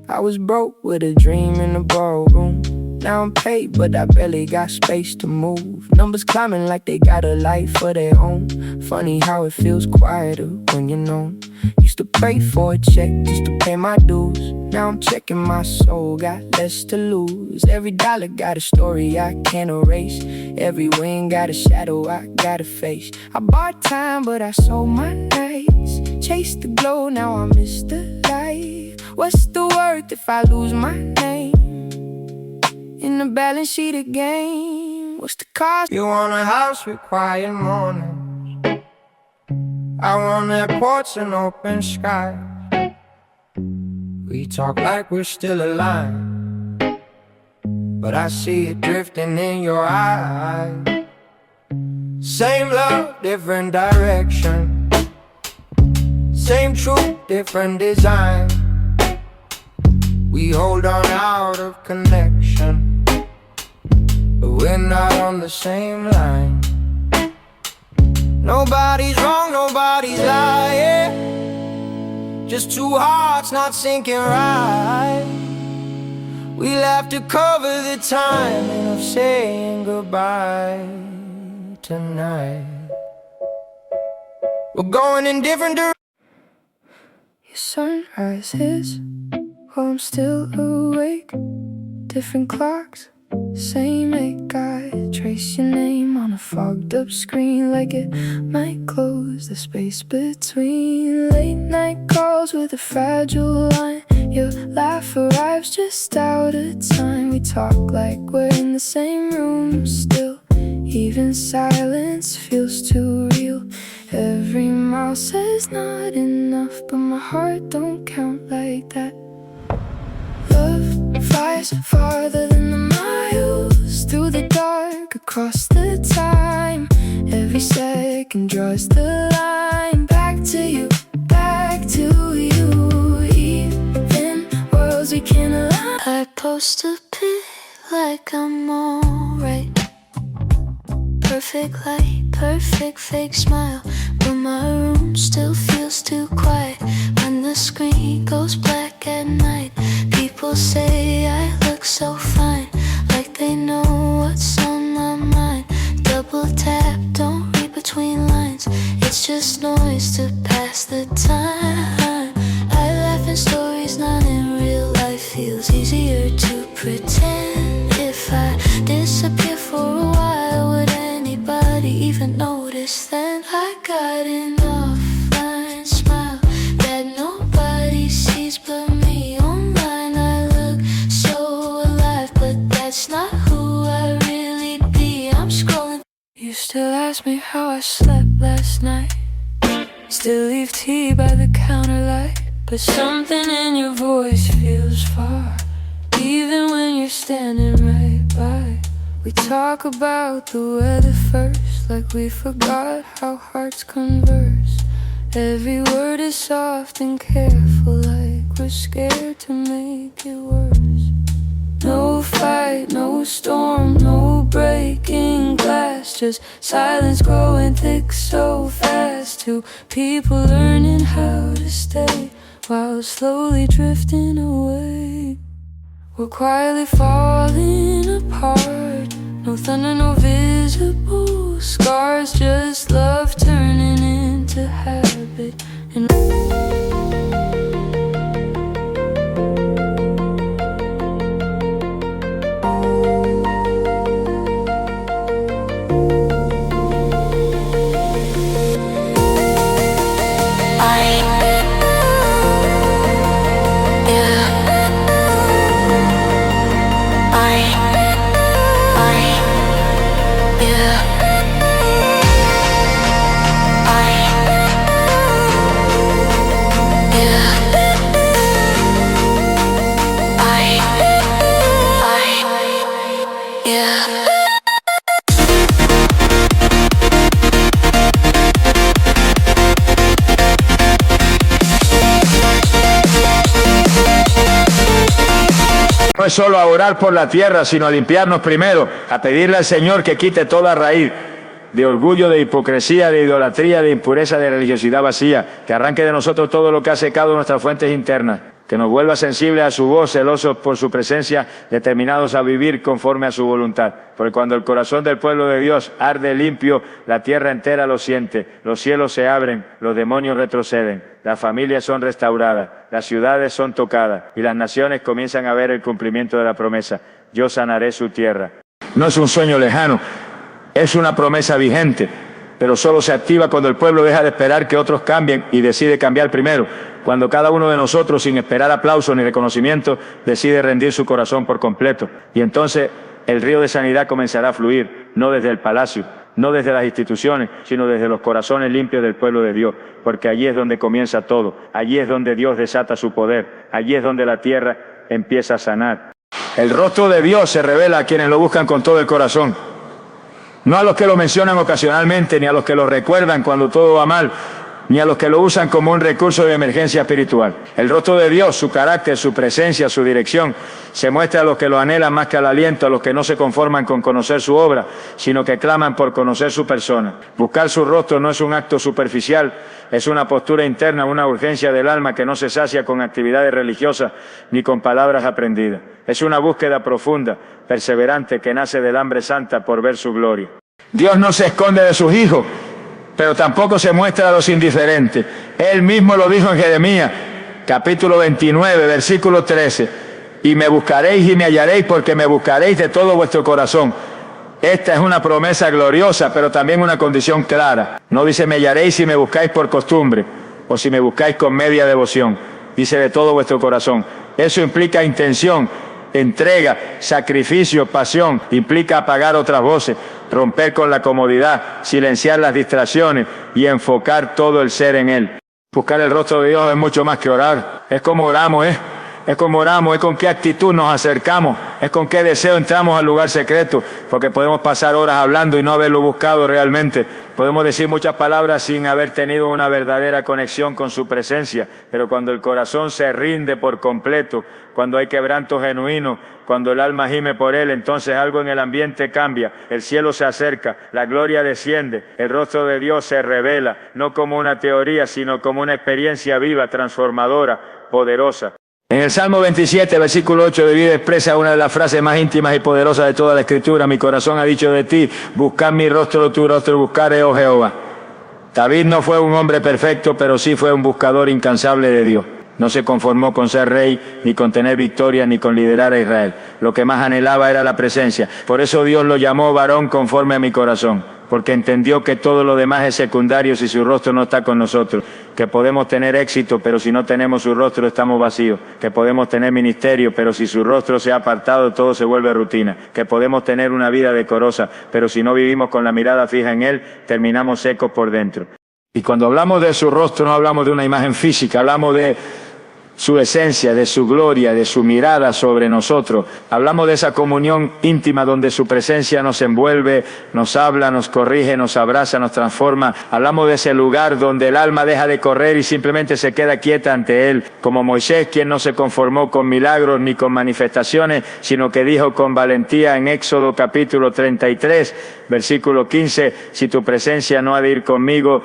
I was broke with a dream in the ballroom. Now I'm paid, but I barely got space to move. Numbers climbing like they got a life of their own. Funny how it feels quieter when you're known. Used to pray for a check just to pay my dues. Now I'm checking my soul, got less to lose. Every dollar got a story I can't erase. Every win got a shadow I gotta face. I bought time, but I sold my nights. Chased the glow, now I miss the light. What's the worth if I lose my name in the balance sheet again? What's the cost? You want a house with quiet mornings, I want that porch and open sky. We talk like we're still alive, but I see it drifting in your eyes. Same love, different direction. Same truth, different design. We hold on out of connection, but we're not on the same line. Nobody's wrong, nobody's lying. Just two hearts not syncing right. We'll have to cover the timing of saying goodbye tonight. We're going in different directions. Your sunrise is while I'm still awake. Different clocks, same ache. I trace your name on a fogged up screen, like it might close the space between late night calls. walls with a fragile line. Your laugh arrives just out of time. We talk like we're in the same room still. Even silence feels too real. Every mile says not enough, but my heart don't count like that. Love flies farther than the miles, through the dark, across the time. Every second draws the line. Back to you, back to you. Even worlds we can't align. I post a pic like I'm alright. Perfect light, perfect fake smile, but my room still feels too quiet. When the screen goes black at night, people say I look so fine, like they know what's on my mind. Double tap, don't read between lines, it's just noise to pass the time. I laugh in stories, not in real life. Feels easier to pretend. If I disappear for a while, would anybody even notice then? I got an offline smile that nobody sees but me. Online I look so alive, but that's not who I really be. I'm scrolling. You still ask me how I slept last night, still leave tea by the counter light, but something in your voice feels far, even when you're standing right by. We talk about the weather first, like we forgot how hearts converse. Every word is soft and careful, like we're scared to make it worse. No fight, no storm, no breaking glass, just silence growing thick so fast. Two people learning how to stay while slowly drifting away. We're quietly falling apart. No thunder, no visible scars, just love turning into habit. And no es solo a orar por la tierra, sino a limpiarnos primero, a pedirle al Señor que quite toda raíz de orgullo, de hipocresía, de idolatría, de impureza, de religiosidad vacía, que arranque de nosotros todo lo que ha secado nuestras fuentes internas, que nos vuelva sensibles a su voz, celosos por su presencia, determinados a vivir conforme a su voluntad. Porque cuando el corazón del pueblo de Dios arde limpio, la tierra entera lo siente, los cielos se abren, los demonios retroceden, las familias son restauradas, las ciudades son tocadas y las naciones comienzan a ver el cumplimiento de la promesa. Yo sanaré su tierra. No es un sueño lejano, es una promesa vigente, pero solo se activa cuando el pueblo deja de esperar que otros cambien y decide cambiar primero. Cuando cada uno de nosotros, sin esperar aplausos ni reconocimiento, decide rendir su corazón por completo. Y entonces el río de sanidad comenzará a fluir, no desde el palacio, no desde las instituciones, sino desde los corazones limpios del pueblo de Dios, porque allí es donde comienza todo, allí es donde Dios desata su poder, allí es donde la tierra empieza a sanar. El rostro de Dios se revela a quienes lo buscan con todo el corazón, no a los que lo mencionan ocasionalmente, ni a los que lo recuerdan cuando todo va mal, ni a los que lo usan como un recurso de emergencia espiritual. El rostro de Dios, su carácter, su presencia, su dirección, se muestra a los que lo anhelan más que al aliento, a los que no se conforman con conocer su obra, sino que claman por conocer su persona. Buscar su rostro no es un acto superficial, es una postura interna, una urgencia del alma que no se sacia con actividades religiosas ni con palabras aprendidas. Es una búsqueda profunda, perseverante, que nace del hambre santa por ver su gloria. Dios no se esconde de sus hijos, pero tampoco se muestra a los indiferentes. Él mismo lo dijo en Jeremías, capítulo 29, versículo 13. Y me buscaréis y me hallaréis, porque me buscaréis de todo vuestro corazón. Esta es una promesa gloriosa, pero también una condición clara. No dice me hallaréis si me buscáis por costumbre. o si me buscáis con media devoción, dice de todo vuestro corazón. Eso implica intención, entrega, sacrificio, pasión, implica apagar otras voces, romper con la comodidad, silenciar las distracciones y enfocar todo el ser en Él. Buscar el rostro de Dios es mucho más que orar, es como oramos, es como oramos, es con qué actitud nos acercamos, es con qué deseo entramos al lugar secreto, porque podemos pasar horas hablando y no haberlo buscado realmente. Podemos decir muchas palabras sin haber tenido una verdadera conexión con su presencia, pero cuando el corazón se rinde por completo, cuando hay quebranto genuino, cuando el alma gime por Él, entonces algo en el ambiente cambia, el cielo se acerca, la gloria desciende, el rostro de Dios se revela, no como una teoría, sino como una experiencia viva, transformadora, poderosa. En el Salmo 27, versículo 8, David expresa una de las frases más íntimas y poderosas de toda la Escritura. Mi corazón ha dicho de ti, buscad mi rostro, tu rostro, buscaré, oh Jehová. David no fue un hombre perfecto, pero sí fue un buscador incansable de Dios. No se conformó con ser rey, ni con tener victoria, ni con liderar a Israel. Lo que más anhelaba era la presencia. Por eso Dios lo llamó varón conforme a mi corazón, porque entendió que todo lo demás es secundario si su rostro no está con nosotros, que podemos tener éxito, pero si no tenemos su rostro estamos vacíos, que podemos tener ministerio, pero si su rostro se ha apartado todo se vuelve rutina, que podemos tener una vida decorosa, pero si no vivimos con la mirada fija en Él, terminamos secos por dentro. Y cuando hablamos de su rostro no hablamos de una imagen física, hablamos de su esencia, de su gloria, de su mirada sobre nosotros. Hablamos de esa comunión íntima donde su presencia nos envuelve, nos habla, nos corrige, nos abraza, nos transforma. Hablamos de ese lugar donde el alma deja de correr y simplemente se queda quieta ante Él, como Moisés, quien no se conformó con milagros ni con manifestaciones, sino que dijo con valentía en Éxodo capítulo 33, versículo 15, si tu presencia no ha de ir conmigo,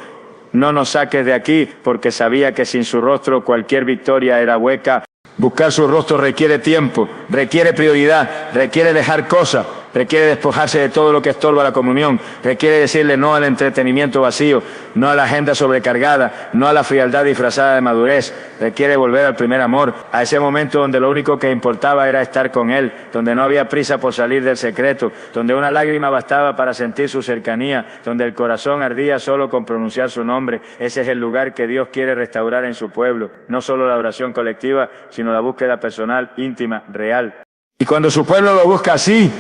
no nos saques de aquí, porque sabía que sin su rostro cualquier victoria era hueca. Buscar su rostro requiere tiempo, requiere prioridad, requiere dejar cosas, requiere despojarse de todo lo que estorba la comunión, requiere decirle no al entretenimiento vacío, no a la agenda sobrecargada, no a la frialdad disfrazada de madurez, requiere volver al primer amor, a ese momento donde lo único que importaba era estar con Él, donde no había prisa por salir del secreto, donde una lágrima bastaba para sentir su cercanía, donde el corazón ardía solo con pronunciar su nombre. Ese es el lugar que Dios quiere restaurar en su pueblo, no solo la oración colectiva, sino la búsqueda personal, íntima, real. Y cuando su pueblo lo busca así,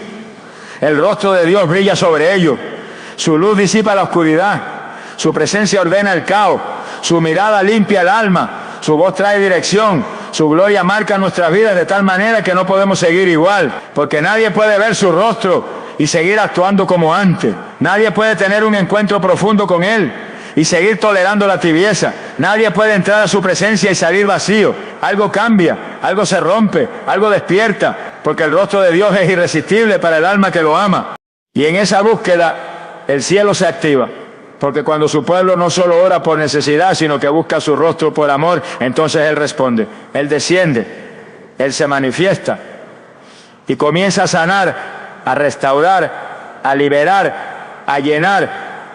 el rostro de Dios brilla sobre ellos, su luz disipa la oscuridad, su presencia ordena el caos, su mirada limpia el alma, su voz trae dirección, su gloria marca nuestras vidas de tal manera que no podemos seguir igual, porque nadie puede ver su rostro y seguir actuando como antes. Nadie puede tener un encuentro profundo con Él y seguir tolerando la tibieza. Nadie puede entrar a su presencia y salir vacío. Algo cambia, algo se rompe, algo despierta, porque el rostro de Dios es irresistible para el alma que lo ama. Y en esa búsqueda el cielo se activa, porque cuando su pueblo no solo ora por necesidad, sino que busca su rostro por amor, entonces Él responde, Él desciende, Él se manifiesta y comienza a sanar, a restaurar, a liberar, a llenar,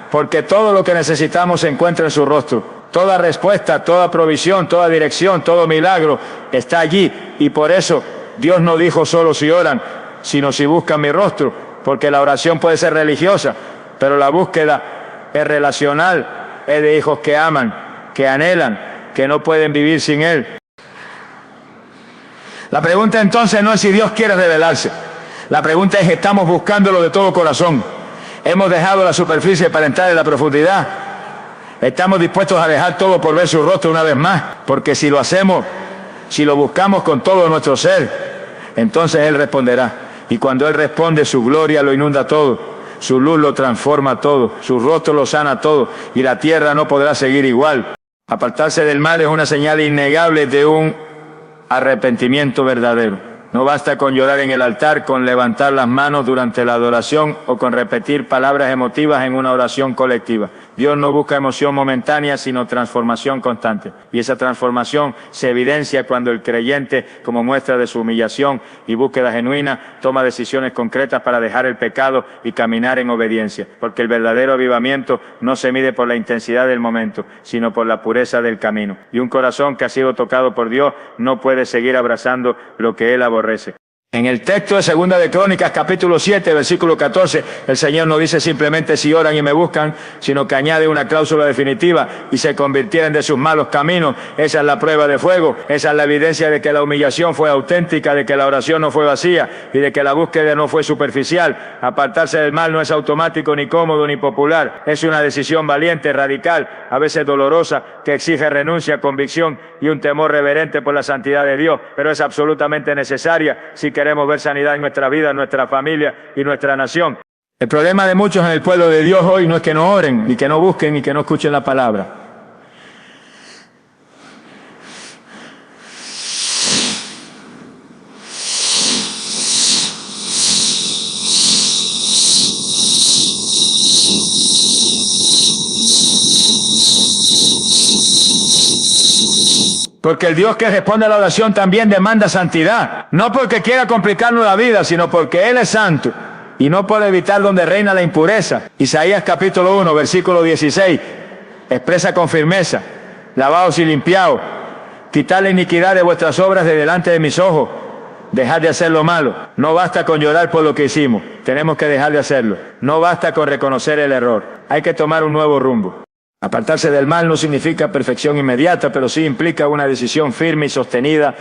porque todo lo que necesitamos se encuentra en su rostro. Toda respuesta, toda provisión, toda dirección, todo milagro está allí. Y por eso Dios no dijo solo si oran, sino si buscan mi rostro, porque la oración puede ser religiosa, pero la búsqueda es relacional, es de hijos que aman, que anhelan, que no pueden vivir sin Él. La pregunta entonces no es si Dios quiere revelarse. La pregunta es, ¿estamos buscándolo de todo corazón? ¿Hemos dejado la superficie para entrar en la profundidad? ¿Estamos dispuestos a dejar todo por ver su rostro una vez más? Porque si lo hacemos, si lo buscamos con todo nuestro ser, entonces Él responderá. Y cuando Él responde, su gloria lo inunda todo, su luz lo transforma todo, su rostro lo sana todo, y la tierra no podrá seguir igual. Apartarse del mal es una señal innegable de un arrepentimiento verdadero. No basta con llorar en el altar, con levantar las manos durante la adoración o con repetir palabras emotivas en una oración colectiva. Dios no busca emoción momentánea, sino transformación constante. Y esa transformación se evidencia cuando el creyente, como muestra de su humillación y búsqueda genuina, toma decisiones concretas para dejar el pecado y caminar en obediencia. Porque el verdadero avivamiento no se mide por la intensidad del momento, sino por la pureza del camino. Y un corazón que ha sido tocado por Dios no puede seguir abrazando lo que Él aborrece. En el texto de Segunda de Crónicas, capítulo 7, versículo 14, el Señor no dice simplemente si oran y me buscan, sino que añade una cláusula definitiva: y se convirtieren de sus malos caminos. Esa es la prueba de fuego, esa es la evidencia de que la humillación fue auténtica, de que la oración no fue vacía y de que la búsqueda no fue superficial. Apartarse del mal no es automático, ni cómodo, ni popular. Es una decisión valiente, radical, a veces dolorosa, que exige renuncia, convicción y un temor reverente por la santidad de Dios, pero es absolutamente necesaria si queremos ver sanidad en nuestra vida, en nuestra familia y nuestra nación. El problema de muchos en el pueblo de Dios hoy no es que no oren, ni que no busquen, ni que no escuchen la palabra. Porque el Dios que responde a la oración también demanda santidad. No porque quiera complicarnos la vida, sino porque Él es santo y no puede evitar donde reina la impureza. Isaías capítulo 1, versículo 16, expresa con firmeza: lavaos y limpiaos, quitad la iniquidad de vuestras obras de delante de mis ojos, dejad de hacer lo malo. No basta con llorar por lo que hicimos, tenemos que dejar de hacerlo. No basta con reconocer el error, hay que tomar un nuevo rumbo. Apartarse del mal no significa perfección inmediata, pero sí implica una decisión firme y sostenida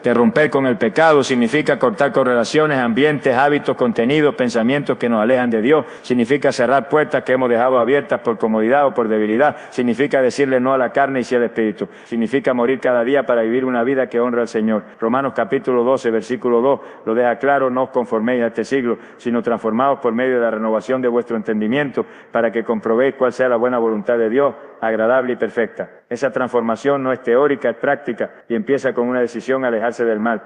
de romper con el pecado. Significa cortar con relaciones, ambientes, hábitos, contenidos, pensamientos que nos alejan de Dios. Significa cerrar puertas que hemos dejado abiertas por comodidad o por debilidad. Significa decirle no a la carne y sí al espíritu. Significa morir cada día para vivir una vida que honra al Señor. Romanos capítulo 12, versículo 2 lo deja claro: no os conforméis a este siglo, sino transformaos por medio de la renovación de vuestro entendimiento, para que comprobéis cuál sea la buena voluntad de Dios, agradable y perfecta. Esa transformación no es teórica, es práctica, y empieza con una decisión: alejarse del mal.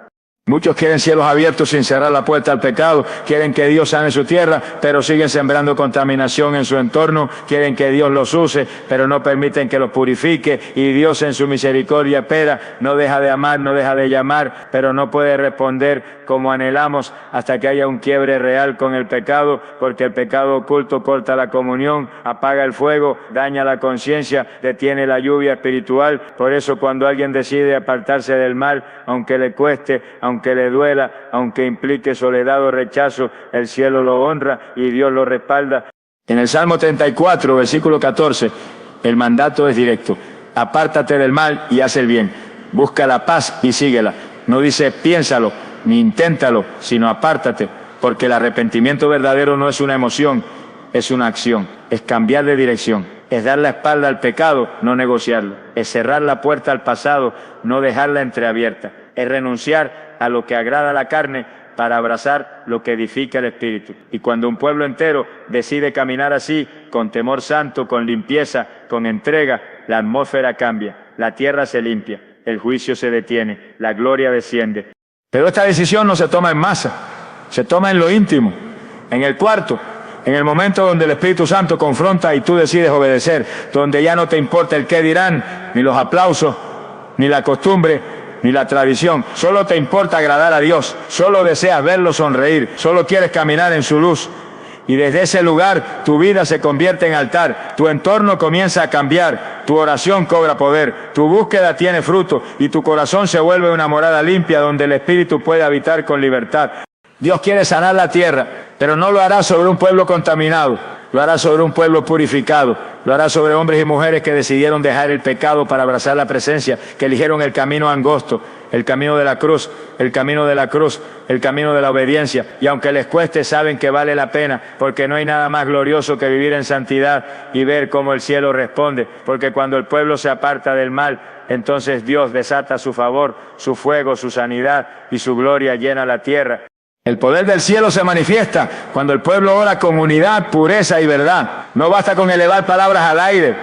Muchos quieren cielos abiertos sin cerrar la puerta al pecado, quieren que Dios sane su tierra, pero siguen sembrando contaminación en su entorno, quieren que Dios los use, pero no permiten que los purifique, y Dios en su misericordia espera, no deja de amar, no deja de llamar, pero no puede responder como anhelamos hasta que haya un quiebre real con el pecado, porque el pecado oculto corta la comunión, apaga el fuego, daña la conciencia, detiene la lluvia espiritual. Por eso cuando alguien decide apartarse del mal, aunque le cueste, aunque le duela, aunque implique soledad o rechazo, el cielo lo honra y Dios lo respalda. En el Salmo 34, versículo 14, el mandato es directo: apártate del mal y haz el bien, busca la paz y síguela. No dice piénsalo, ni inténtalo, sino apártate, porque el arrepentimiento verdadero no es una emoción, es una acción, es cambiar de dirección, es dar la espalda al pecado, no negociarlo, es cerrar la puerta al pasado, no dejarla entreabierta, es renunciar a lo que agrada a la carne para abrazar lo que edifica el espíritu. Y cuando un pueblo entero decide caminar así, con temor santo, con limpieza, con entrega, la atmósfera cambia, la tierra se limpia, el juicio se detiene, la gloria desciende. Pero esta decisión no se toma en masa, se toma en lo íntimo, en el cuarto, en el momento donde el Espíritu Santo confronta y tú decides obedecer, donde ya no te importa el qué dirán, ni los aplausos, ni la costumbre, ni la tradición. Solo te importa agradar a Dios, solo deseas verlo sonreír, solo quieres caminar en su luz. Y desde ese lugar tu vida se convierte en altar, tu entorno comienza a cambiar, tu oración cobra poder, tu búsqueda tiene fruto y tu corazón se vuelve una morada limpia donde el Espíritu puede habitar con libertad. Dios quiere sanar la tierra, pero no lo hará sobre un pueblo contaminado, lo hará sobre un pueblo purificado, lo hará sobre hombres y mujeres que decidieron dejar el pecado para abrazar la presencia, que eligieron el camino angosto, el camino de la cruz, el camino de la cruz, el camino de la obediencia. Y aunque les cueste, saben que vale la pena, porque no hay nada más glorioso que vivir en santidad y ver cómo el cielo responde, porque cuando el pueblo se aparta del mal, entonces Dios desata su favor, su fuego, su sanidad y su gloria llena la tierra. El poder del cielo se manifiesta cuando el pueblo ora con unidad, pureza y verdad. No basta con elevar palabras al aire,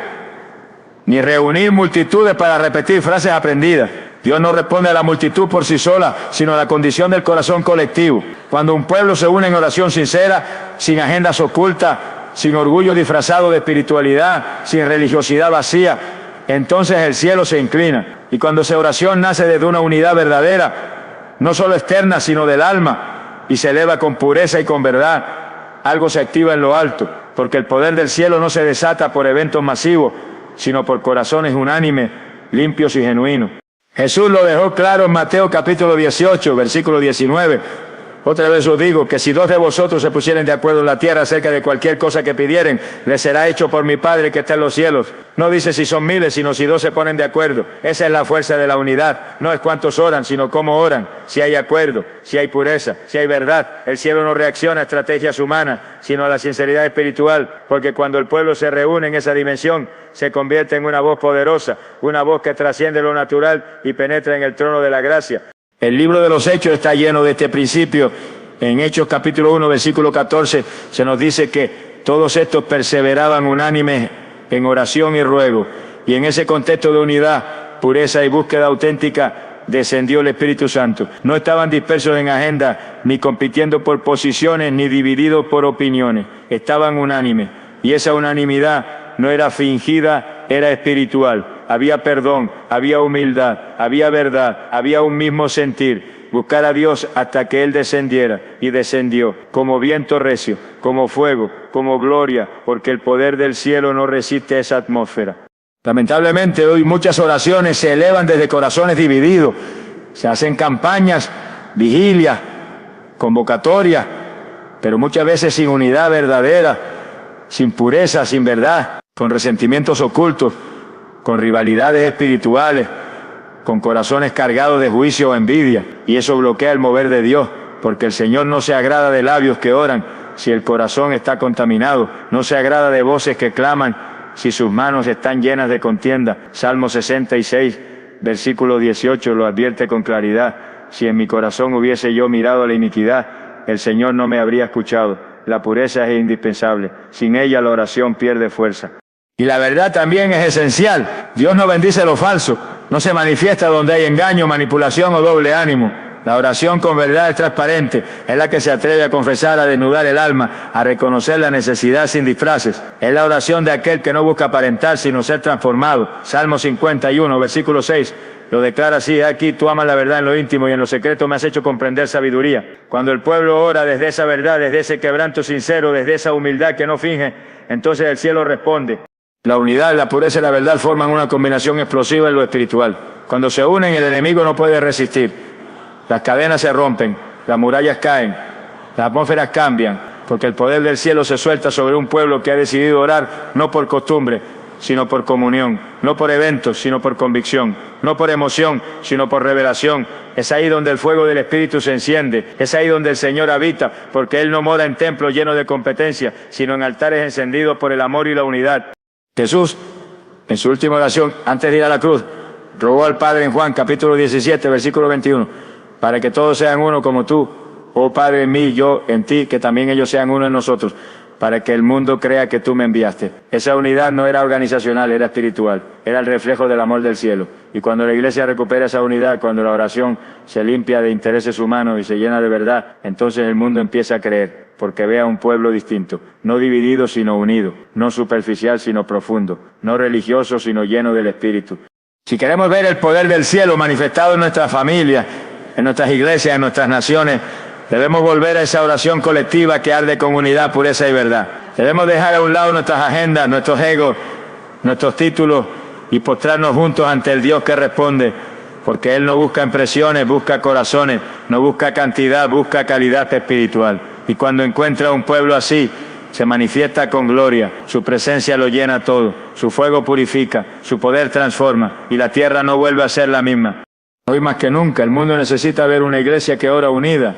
ni reunir multitudes para repetir frases aprendidas. Dios no responde a la multitud por sí sola, sino a la condición del corazón colectivo. Cuando un pueblo se une en oración sincera, sin agendas ocultas, sin orgullo disfrazado de espiritualidad, sin religiosidad vacía, entonces el cielo se inclina. Y cuando esa oración nace desde una unidad verdadera, no solo externa, sino del alma, y se eleva con pureza y con verdad, algo se activa en lo alto, porque el poder del cielo no se desata por eventos masivos, sino por corazones unánimes, limpios y genuinos. Jesús lo dejó claro en Mateo capítulo 18, versículo 19. Otra vez os digo que si 2 de vosotros se pusieren de acuerdo en la tierra acerca de cualquier cosa que pidieren, les será hecho por mi Padre que está en los cielos. No dice si son miles, sino si 2 se ponen de acuerdo. Esa es la fuerza de la unidad. No es cuántos oran, sino cómo oran. Si hay acuerdo, si hay pureza, si hay verdad. El cielo no reacciona a estrategias humanas, sino a la sinceridad espiritual, porque cuando el pueblo se reúne en esa dimensión, se convierte en una voz poderosa, una voz que trasciende lo natural y penetra en el trono de la gracia. El libro de los Hechos está lleno de este principio. En Hechos capítulo 1, versículo 14, se nos dice que todos estos perseveraban unánimes en oración y ruego. Y en ese contexto de unidad, pureza y búsqueda auténtica, descendió el Espíritu Santo. No estaban dispersos en agenda, ni compitiendo por posiciones, ni divididos por opiniones. Estaban unánimes. Y esa unanimidad no era fingida, era espiritual. Había perdón, había humildad, había verdad, había un mismo sentir. Buscar a Dios hasta que Él descendiera, y descendió, como viento recio, como fuego, como gloria, porque el poder del cielo no resiste esa atmósfera. Lamentablemente hoy muchas oraciones se elevan desde corazones divididos. Se hacen campañas, vigilias, convocatorias, pero muchas veces sin unidad verdadera, sin pureza, sin verdad, con resentimientos ocultos, con rivalidades espirituales, con corazones cargados de juicio o envidia. Y eso bloquea el mover de Dios, porque el Señor no se agrada de labios que oran si el corazón está contaminado, no se agrada de voces que claman si sus manos están llenas de contienda. Salmo 66, versículo 18 lo advierte con claridad. Si en mi corazón hubiese yo mirado a la iniquidad, el Señor no me habría escuchado. La pureza es indispensable, sin ella la oración pierde fuerza. Y la verdad también es esencial. Dios no bendice lo falso, no se manifiesta donde hay engaño, manipulación o doble ánimo. La oración con verdad es transparente, es la que se atreve a confesar, a desnudar el alma, a reconocer la necesidad sin disfraces. Es la oración de aquel que no busca aparentar, sino ser transformado. Salmo 51, versículo 6, lo declara así: aquí tú amas la verdad en lo íntimo y en lo secreto me has hecho comprender sabiduría. Cuando el pueblo ora desde esa verdad, desde ese quebranto sincero, desde esa humildad que no finge, entonces el cielo responde. La unidad, la pureza y la verdad forman una combinación explosiva en lo espiritual. Cuando se unen, el enemigo no puede resistir. Las cadenas se rompen, las murallas caen, las atmósferas cambian, porque el poder del cielo se suelta sobre un pueblo que ha decidido orar no por costumbre, sino por comunión, no por eventos, sino por convicción, no por emoción, sino por revelación. Es ahí donde el fuego del Espíritu se enciende, es ahí donde el Señor habita, porque Él no mora en templos llenos de competencia, sino en altares encendidos por el amor y la unidad. Jesús, en su última oración, antes de ir a la cruz, rogó al Padre en Juan capítulo 17, versículo 21, para que todos sean uno como tú, oh Padre, en mí, yo en ti, que también ellos sean uno en nosotros, para que el mundo crea que tú me enviaste. Esa unidad no era organizacional, era espiritual, era el reflejo del amor del cielo. Y cuando la iglesia recupera esa unidad, cuando la oración se limpia de intereses humanos y se llena de verdad, entonces el mundo empieza a creer, porque ve a un pueblo distinto, no dividido sino unido, no superficial sino profundo, no religioso sino lleno del Espíritu. Si queremos ver el poder del cielo manifestado en nuestras familias, en nuestras iglesias, en nuestras naciones, debemos volver a esa oración colectiva que arde con unidad, pureza y verdad. Debemos dejar a un lado nuestras agendas, nuestros egos, nuestros títulos y postrarnos juntos ante el Dios que responde, porque Él no busca impresiones, busca corazones, no busca cantidad, busca calidad espiritual. Y cuando encuentra un pueblo así, se manifiesta con gloria, su presencia lo llena todo, su fuego purifica, su poder transforma y la tierra no vuelve a ser la misma. Hoy más que nunca el mundo necesita ver una iglesia que ora unida,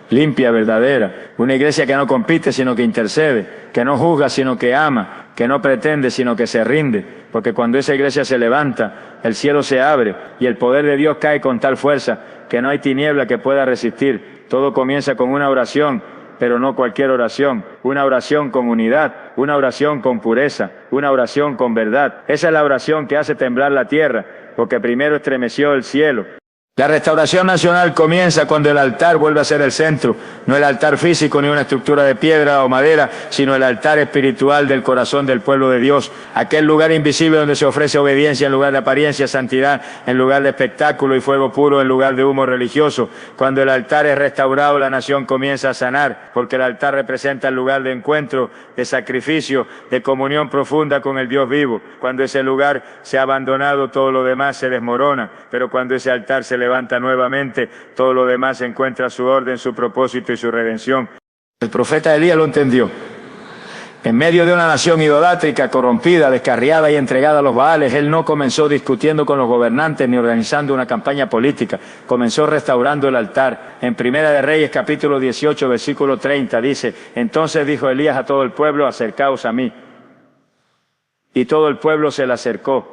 limpia, verdadera, una iglesia que no compite sino que intercede, que no juzga sino que ama, que no pretende sino que se rinde, porque cuando esa iglesia se levanta, el cielo se abre y el poder de Dios cae con tal fuerza que no hay tiniebla que pueda resistir. Todo comienza con una oración, pero no cualquier oración, una oración con unidad, una oración con pureza, una oración con verdad. Esa es la oración que hace temblar la tierra, porque primero estremeció el cielo. La restauración nacional comienza cuando el altar vuelve a ser el centro, no el altar físico ni una estructura de piedra o madera, sino el altar espiritual del corazón del pueblo de Dios, aquel lugar invisible donde se ofrece obediencia en lugar de apariencia, santidad en lugar de espectáculo y fuego puro en lugar de humo religioso. Cuando el altar es restaurado, la nación comienza a sanar, porque el altar representa el lugar de encuentro, de sacrificio, de comunión profunda con el Dios vivo. Cuando ese lugar se ha abandonado, todo lo demás se desmorona, pero cuando ese altar se levanta nuevamente, todo lo demás encuentra su orden, su propósito y su redención. El profeta Elías lo entendió. En medio de una nación idolátrica, corrompida, descarriada y entregada a los Baales, él no comenzó discutiendo con los gobernantes ni organizando una campaña política. Comenzó restaurando el altar. En Primera de Reyes, capítulo 18, versículo 30, dice: entonces dijo Elías a todo el pueblo: acercaos a mí. Y todo el pueblo se le acercó.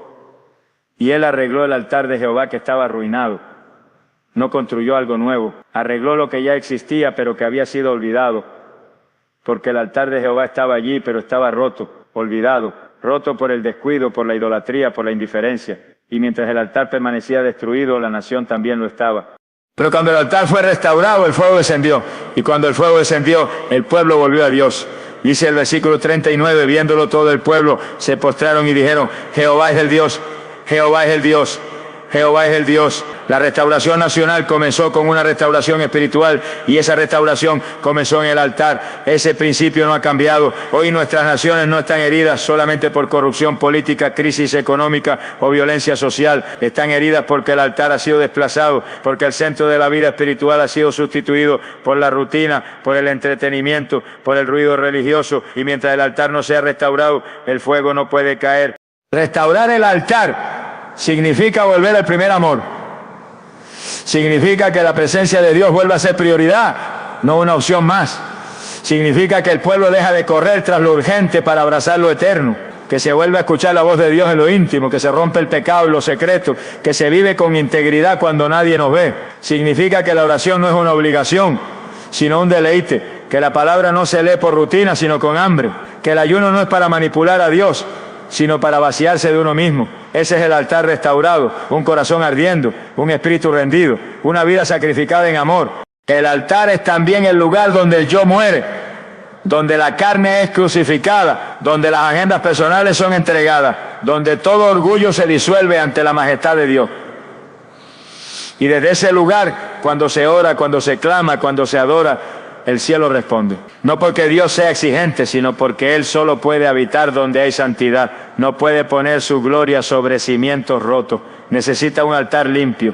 Y él arregló el altar de Jehová que estaba arruinado. No construyó algo nuevo. Arregló lo que ya existía, pero que había sido olvidado. Porque el altar de Jehová estaba allí, pero estaba roto, olvidado, roto por el descuido, por la idolatría, por la indiferencia. Y mientras el altar permanecía destruido, la nación también lo estaba. Pero cuando el altar fue restaurado, el fuego descendió. Y cuando el fuego descendió, el pueblo volvió a Dios. Dice el versículo 39, viéndolo todo el pueblo, se postraron y dijeron: Jehová es el Dios, Jehová es el Dios, Jehová es el Dios. La restauración nacional comenzó con una restauración espiritual y esa restauración comenzó en el altar. Ese principio no ha cambiado. Hoy nuestras naciones no están heridas solamente por corrupción política, crisis económica o violencia social. Están heridas porque el altar ha sido desplazado, porque el centro de la vida espiritual ha sido sustituido por la rutina, por el entretenimiento, por el ruido religioso. Y mientras el altar no sea restaurado, el fuego no puede caer. Restaurar el altar significa volver al primer amor. Significa que la presencia de Dios vuelva a ser prioridad, no una opción más. Significa que el pueblo deja de correr tras lo urgente para abrazar lo eterno, que se vuelve a escuchar la voz de Dios en lo íntimo, que se rompe el pecado en lo secreto, que se vive con integridad cuando nadie nos ve. Significa que la oración no es una obligación, sino un deleite, que la palabra no se lee por rutina, sino con hambre, que el ayuno no es para manipular a Dios, sino para vaciarse de uno mismo. Ese es el altar restaurado, un corazón ardiendo, un espíritu rendido, una vida sacrificada en amor. El altar es también el lugar donde el yo muere, donde la carne es crucificada, donde las agendas personales son entregadas, donde todo orgullo se disuelve ante la majestad de Dios. Y desde ese lugar, cuando se ora, cuando se clama, cuando se adora, el cielo responde. No porque Dios sea exigente, sino porque Él solo puede habitar donde hay santidad. No puede poner su gloria sobre cimientos rotos. Necesita un altar limpio,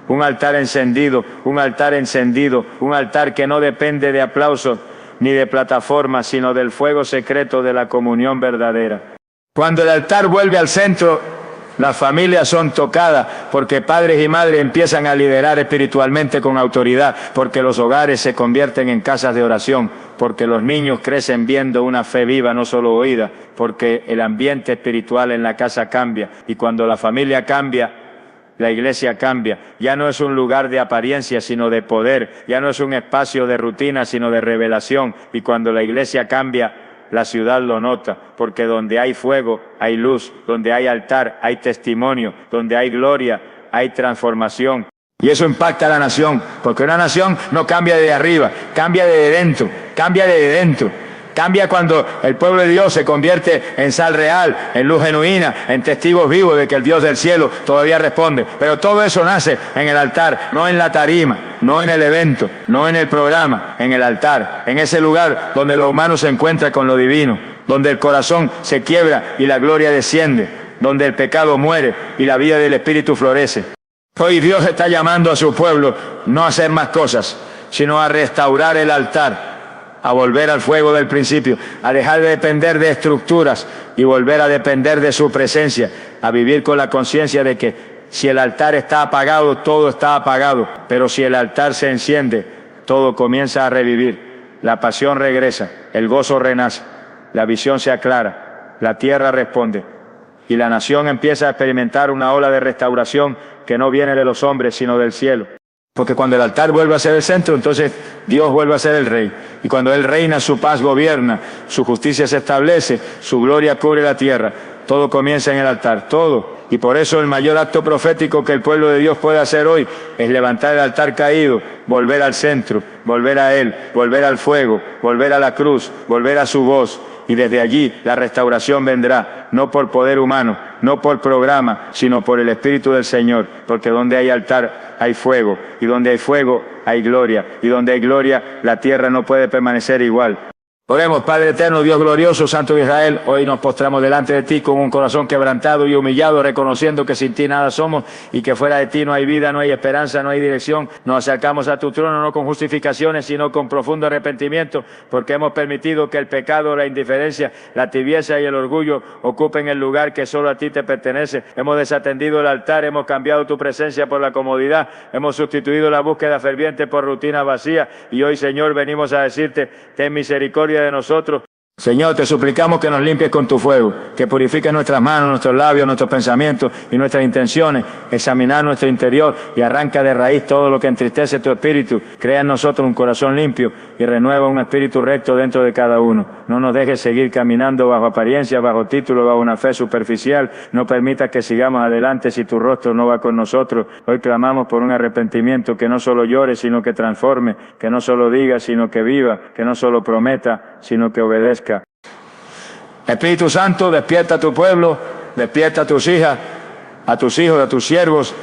un altar encendido, un altar encendido, un altar que no depende de aplausos ni de plataformas, sino del fuego secreto de la comunión verdadera. Cuando el altar vuelve al centro, las familias son tocadas porque padres y madres empiezan a liderar espiritualmente con autoridad, porque los hogares se convierten en casas de oración, porque los niños crecen viendo una fe viva, no solo oída, porque el ambiente espiritual en la casa cambia. Y cuando la familia cambia, la iglesia cambia. Ya no es un lugar de apariencia, sino de poder. Ya no es un espacio de rutina, sino de revelación. Y cuando la iglesia cambia, la ciudad lo nota, porque donde hay fuego, hay luz, donde hay altar, hay testimonio, donde hay gloria, hay transformación. Y eso impacta a la nación, porque una nación no cambia de arriba, cambia de dentro, cambia de dentro. Cambia cuando el pueblo de Dios se convierte en sal real, en luz genuina, en testigos vivos de que el Dios del cielo todavía responde. Pero todo eso nace en el altar, no en la tarima, no en el evento, no en el programa, en el altar. En ese lugar donde lo humano se encuentra con lo divino, donde el corazón se quiebra y la gloria desciende, donde el pecado muere y la vida del Espíritu florece. Hoy Dios está llamando a su pueblo no a hacer más cosas, sino a restaurar el altar, a volver al fuego del principio, a dejar de depender de estructuras y volver a depender de su presencia, a vivir con la conciencia de que si el altar está apagado, todo está apagado, pero si el altar se enciende, todo comienza a revivir, la pasión regresa, el gozo renace, la visión se aclara, la tierra responde y la nación empieza a experimentar una ola de restauración que no viene de los hombres, sino del cielo. Porque cuando el altar vuelve a ser el centro, entonces Dios vuelve a ser el rey. Y cuando Él reina, su paz gobierna, su justicia se establece, su gloria cubre la tierra. Todo comienza en el altar, todo. Y por eso el mayor acto profético que el pueblo de Dios puede hacer hoy es levantar el altar caído, volver al centro, volver a Él, volver al fuego, volver a la cruz, volver a su voz. Y desde allí la restauración vendrá, no por poder humano, no por programa, sino por el Espíritu del Señor, porque donde hay altar hay fuego, y donde hay fuego hay gloria, y donde hay gloria la tierra no puede permanecer igual. Oremos, Padre eterno, Dios glorioso, Santo de Israel, hoy nos postramos delante de ti con un corazón quebrantado y humillado, reconociendo que sin ti nada somos y que fuera de ti no hay vida, no hay esperanza, no hay dirección. Nos acercamos a tu trono no con justificaciones, sino con profundo arrepentimiento, porque hemos permitido que el pecado, la indiferencia, la tibieza y el orgullo ocupen el lugar que solo a ti te pertenece. Hemos desatendido el altar, hemos cambiado tu presencia por la comodidad, hemos sustituido la búsqueda ferviente por rutina vacía, y hoy, Señor, venimos a decirte, ten misericordia de nosotros. Señor, te suplicamos que nos limpies con tu fuego, que purifiques nuestras manos, nuestros labios, nuestros pensamientos y nuestras intenciones, examinar nuestro interior y arranca de raíz todo lo que entristece tu espíritu. Crea en nosotros un corazón limpio y renueva un espíritu recto dentro de cada uno. No nos dejes seguir caminando bajo apariencias, bajo títulos, bajo una fe superficial. No permitas que sigamos adelante si tu rostro no va con nosotros. Hoy clamamos por un arrepentimiento que no solo llore, sino que transforme, que no solo diga, sino que viva, que no solo prometa, sino que obedezca. Espíritu Santo, despierta a tu pueblo, despierta a tus hijas, a tus hijos, a tus siervos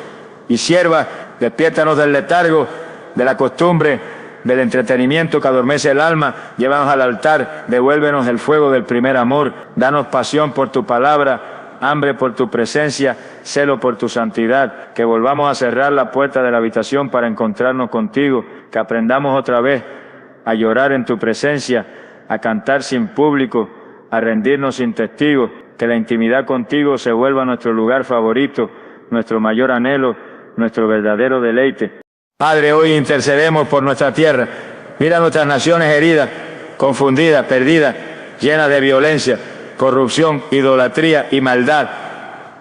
y siervas, despiértanos del letargo, de la costumbre, del entretenimiento que adormece el alma, llévanos al altar, devuélvenos el fuego del primer amor, danos pasión por tu palabra, hambre por tu presencia, celo por tu santidad, que volvamos a cerrar la puerta de la habitación para encontrarnos contigo, que aprendamos otra vez a llorar en tu presencia, a cantar sin público, a rendirnos sin testigos, que la intimidad contigo se vuelva nuestro lugar favorito, nuestro mayor anhelo, nuestro verdadero deleite. Padre, hoy intercedemos por nuestra tierra. Mira nuestras naciones heridas, confundidas, perdidas, llenas de violencia, corrupción, idolatría y maldad.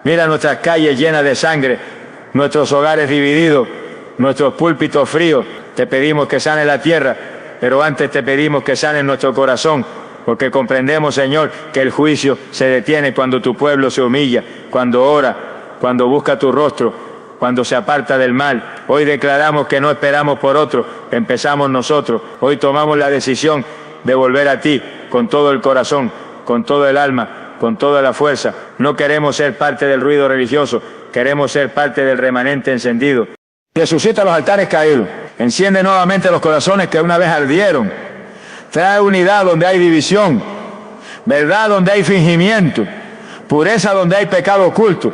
Mira nuestras calles llenas de sangre, nuestros hogares divididos, nuestros púlpitos fríos. Te pedimos que sane la tierra, pero antes te pedimos que sane nuestro corazón, porque comprendemos, Señor, que el juicio se detiene cuando tu pueblo se humilla, cuando ora, cuando busca tu rostro, cuando se aparta del mal. Hoy declaramos que no esperamos por otro, empezamos nosotros. Hoy tomamos la decisión de volver a ti con todo el corazón, con todo el alma, con toda la fuerza. No queremos ser parte del ruido religioso, queremos ser parte del remanente encendido. Resucita los altares caídos, enciende nuevamente los corazones que una vez ardieron. Trae unidad donde hay división, verdad donde hay fingimiento, pureza donde hay pecado oculto.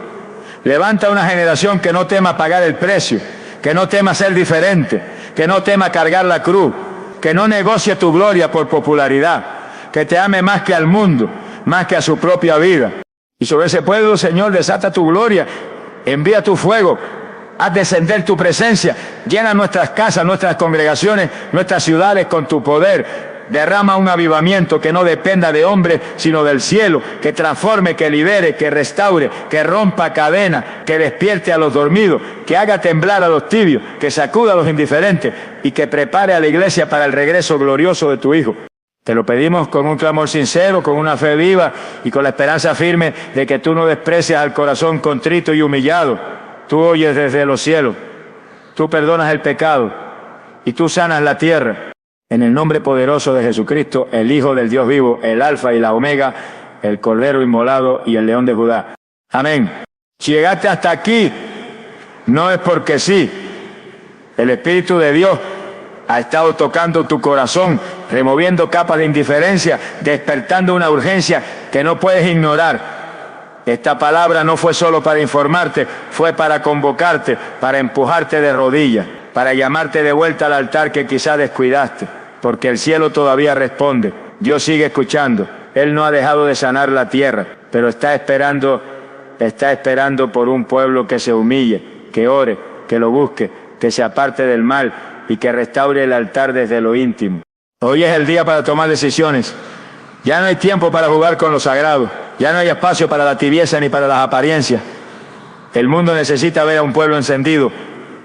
Levanta una generación que no tema pagar el precio, que no tema ser diferente, que no tema cargar la cruz, que no negocie tu gloria por popularidad, que te ame más que al mundo, más que a su propia vida. Y sobre ese pueblo, Señor, desata tu gloria, envía tu fuego, haz descender tu presencia, llena nuestras casas, nuestras congregaciones, nuestras ciudades con tu poder. Derrama un avivamiento que no dependa de hombres, sino del cielo, que transforme, que libere, que restaure, que rompa cadenas, que despierte a los dormidos, que haga temblar a los tibios, que sacuda a los indiferentes y que prepare a la iglesia para el regreso glorioso de tu Hijo. Te lo pedimos con un clamor sincero, con una fe viva y con la esperanza firme de que tú no desprecias al corazón contrito y humillado. Tú oyes desde los cielos, tú perdonas el pecado y tú sanas la tierra. En el nombre poderoso de Jesucristo, el Hijo del Dios vivo, el Alfa y la Omega, el Cordero inmolado y el León de Judá. Amén. Si llegaste hasta aquí, no es porque sí. El Espíritu de Dios ha estado tocando tu corazón, removiendo capas de indiferencia, despertando una urgencia que no puedes ignorar. Esta palabra no fue solo para informarte, fue para convocarte, para empujarte de rodillas, para llamarte de vuelta al altar que quizá descuidaste, porque el cielo todavía responde. Dios sigue escuchando. Él no ha dejado de sanar la tierra, pero está esperando por un pueblo que se humille, que ore, que lo busque, que se aparte del mal y que restaure el altar desde lo íntimo. Hoy es el día para tomar decisiones. Ya no hay tiempo para jugar con lo sagrado. Ya no hay espacio para la tibieza ni para las apariencias. El mundo necesita ver a un pueblo encendido,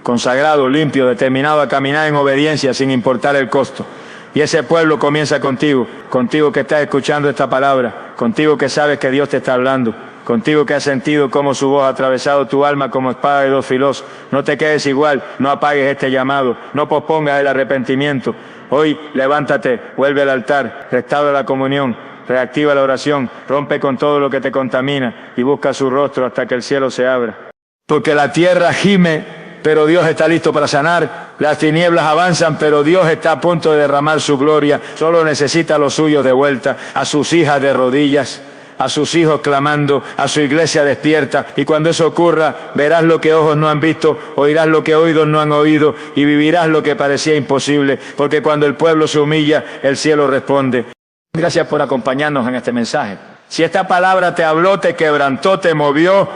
consagrado, limpio, determinado a caminar en obediencia sin importar el costo. Y ese pueblo comienza contigo, contigo que estás escuchando esta palabra, contigo que sabes que Dios te está hablando, contigo que has sentido cómo su voz ha atravesado tu alma como espada de dos filos. No te quedes igual, no apagues este llamado, no pospongas el arrepentimiento. Hoy levántate, vuelve al altar, restaura la comunión, reactiva la oración, rompe con todo lo que te contamina y busca su rostro hasta que el cielo se abra. Porque la tierra gime pero Dios está listo para sanar. Las tinieblas avanzan, pero Dios está a punto de derramar su gloria. Solo necesita a los suyos de vuelta, a sus hijas de rodillas, a sus hijos clamando, a su iglesia despierta. Y cuando eso ocurra, verás lo que ojos no han visto, oirás lo que oídos no han oído, y vivirás lo que parecía imposible, porque cuando el pueblo se humilla, el cielo responde. Gracias por acompañarnos en este mensaje. Si esta palabra te habló, te quebrantó, te movió,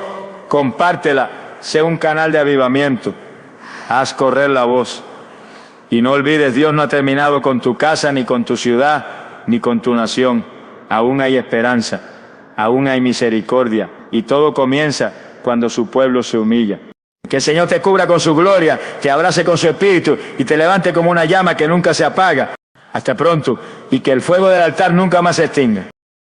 compártela, sé un canal de avivamiento, haz correr la voz. Y no olvides, Dios no ha terminado con tu casa, ni con tu ciudad, ni con tu nación. Aún hay esperanza, aún hay misericordia, y todo comienza cuando su pueblo se humilla. Que el Señor te cubra con su gloria, te abrace con su espíritu y te levante como una llama que nunca se apaga. Hasta pronto, y que el fuego del altar nunca más se extinga.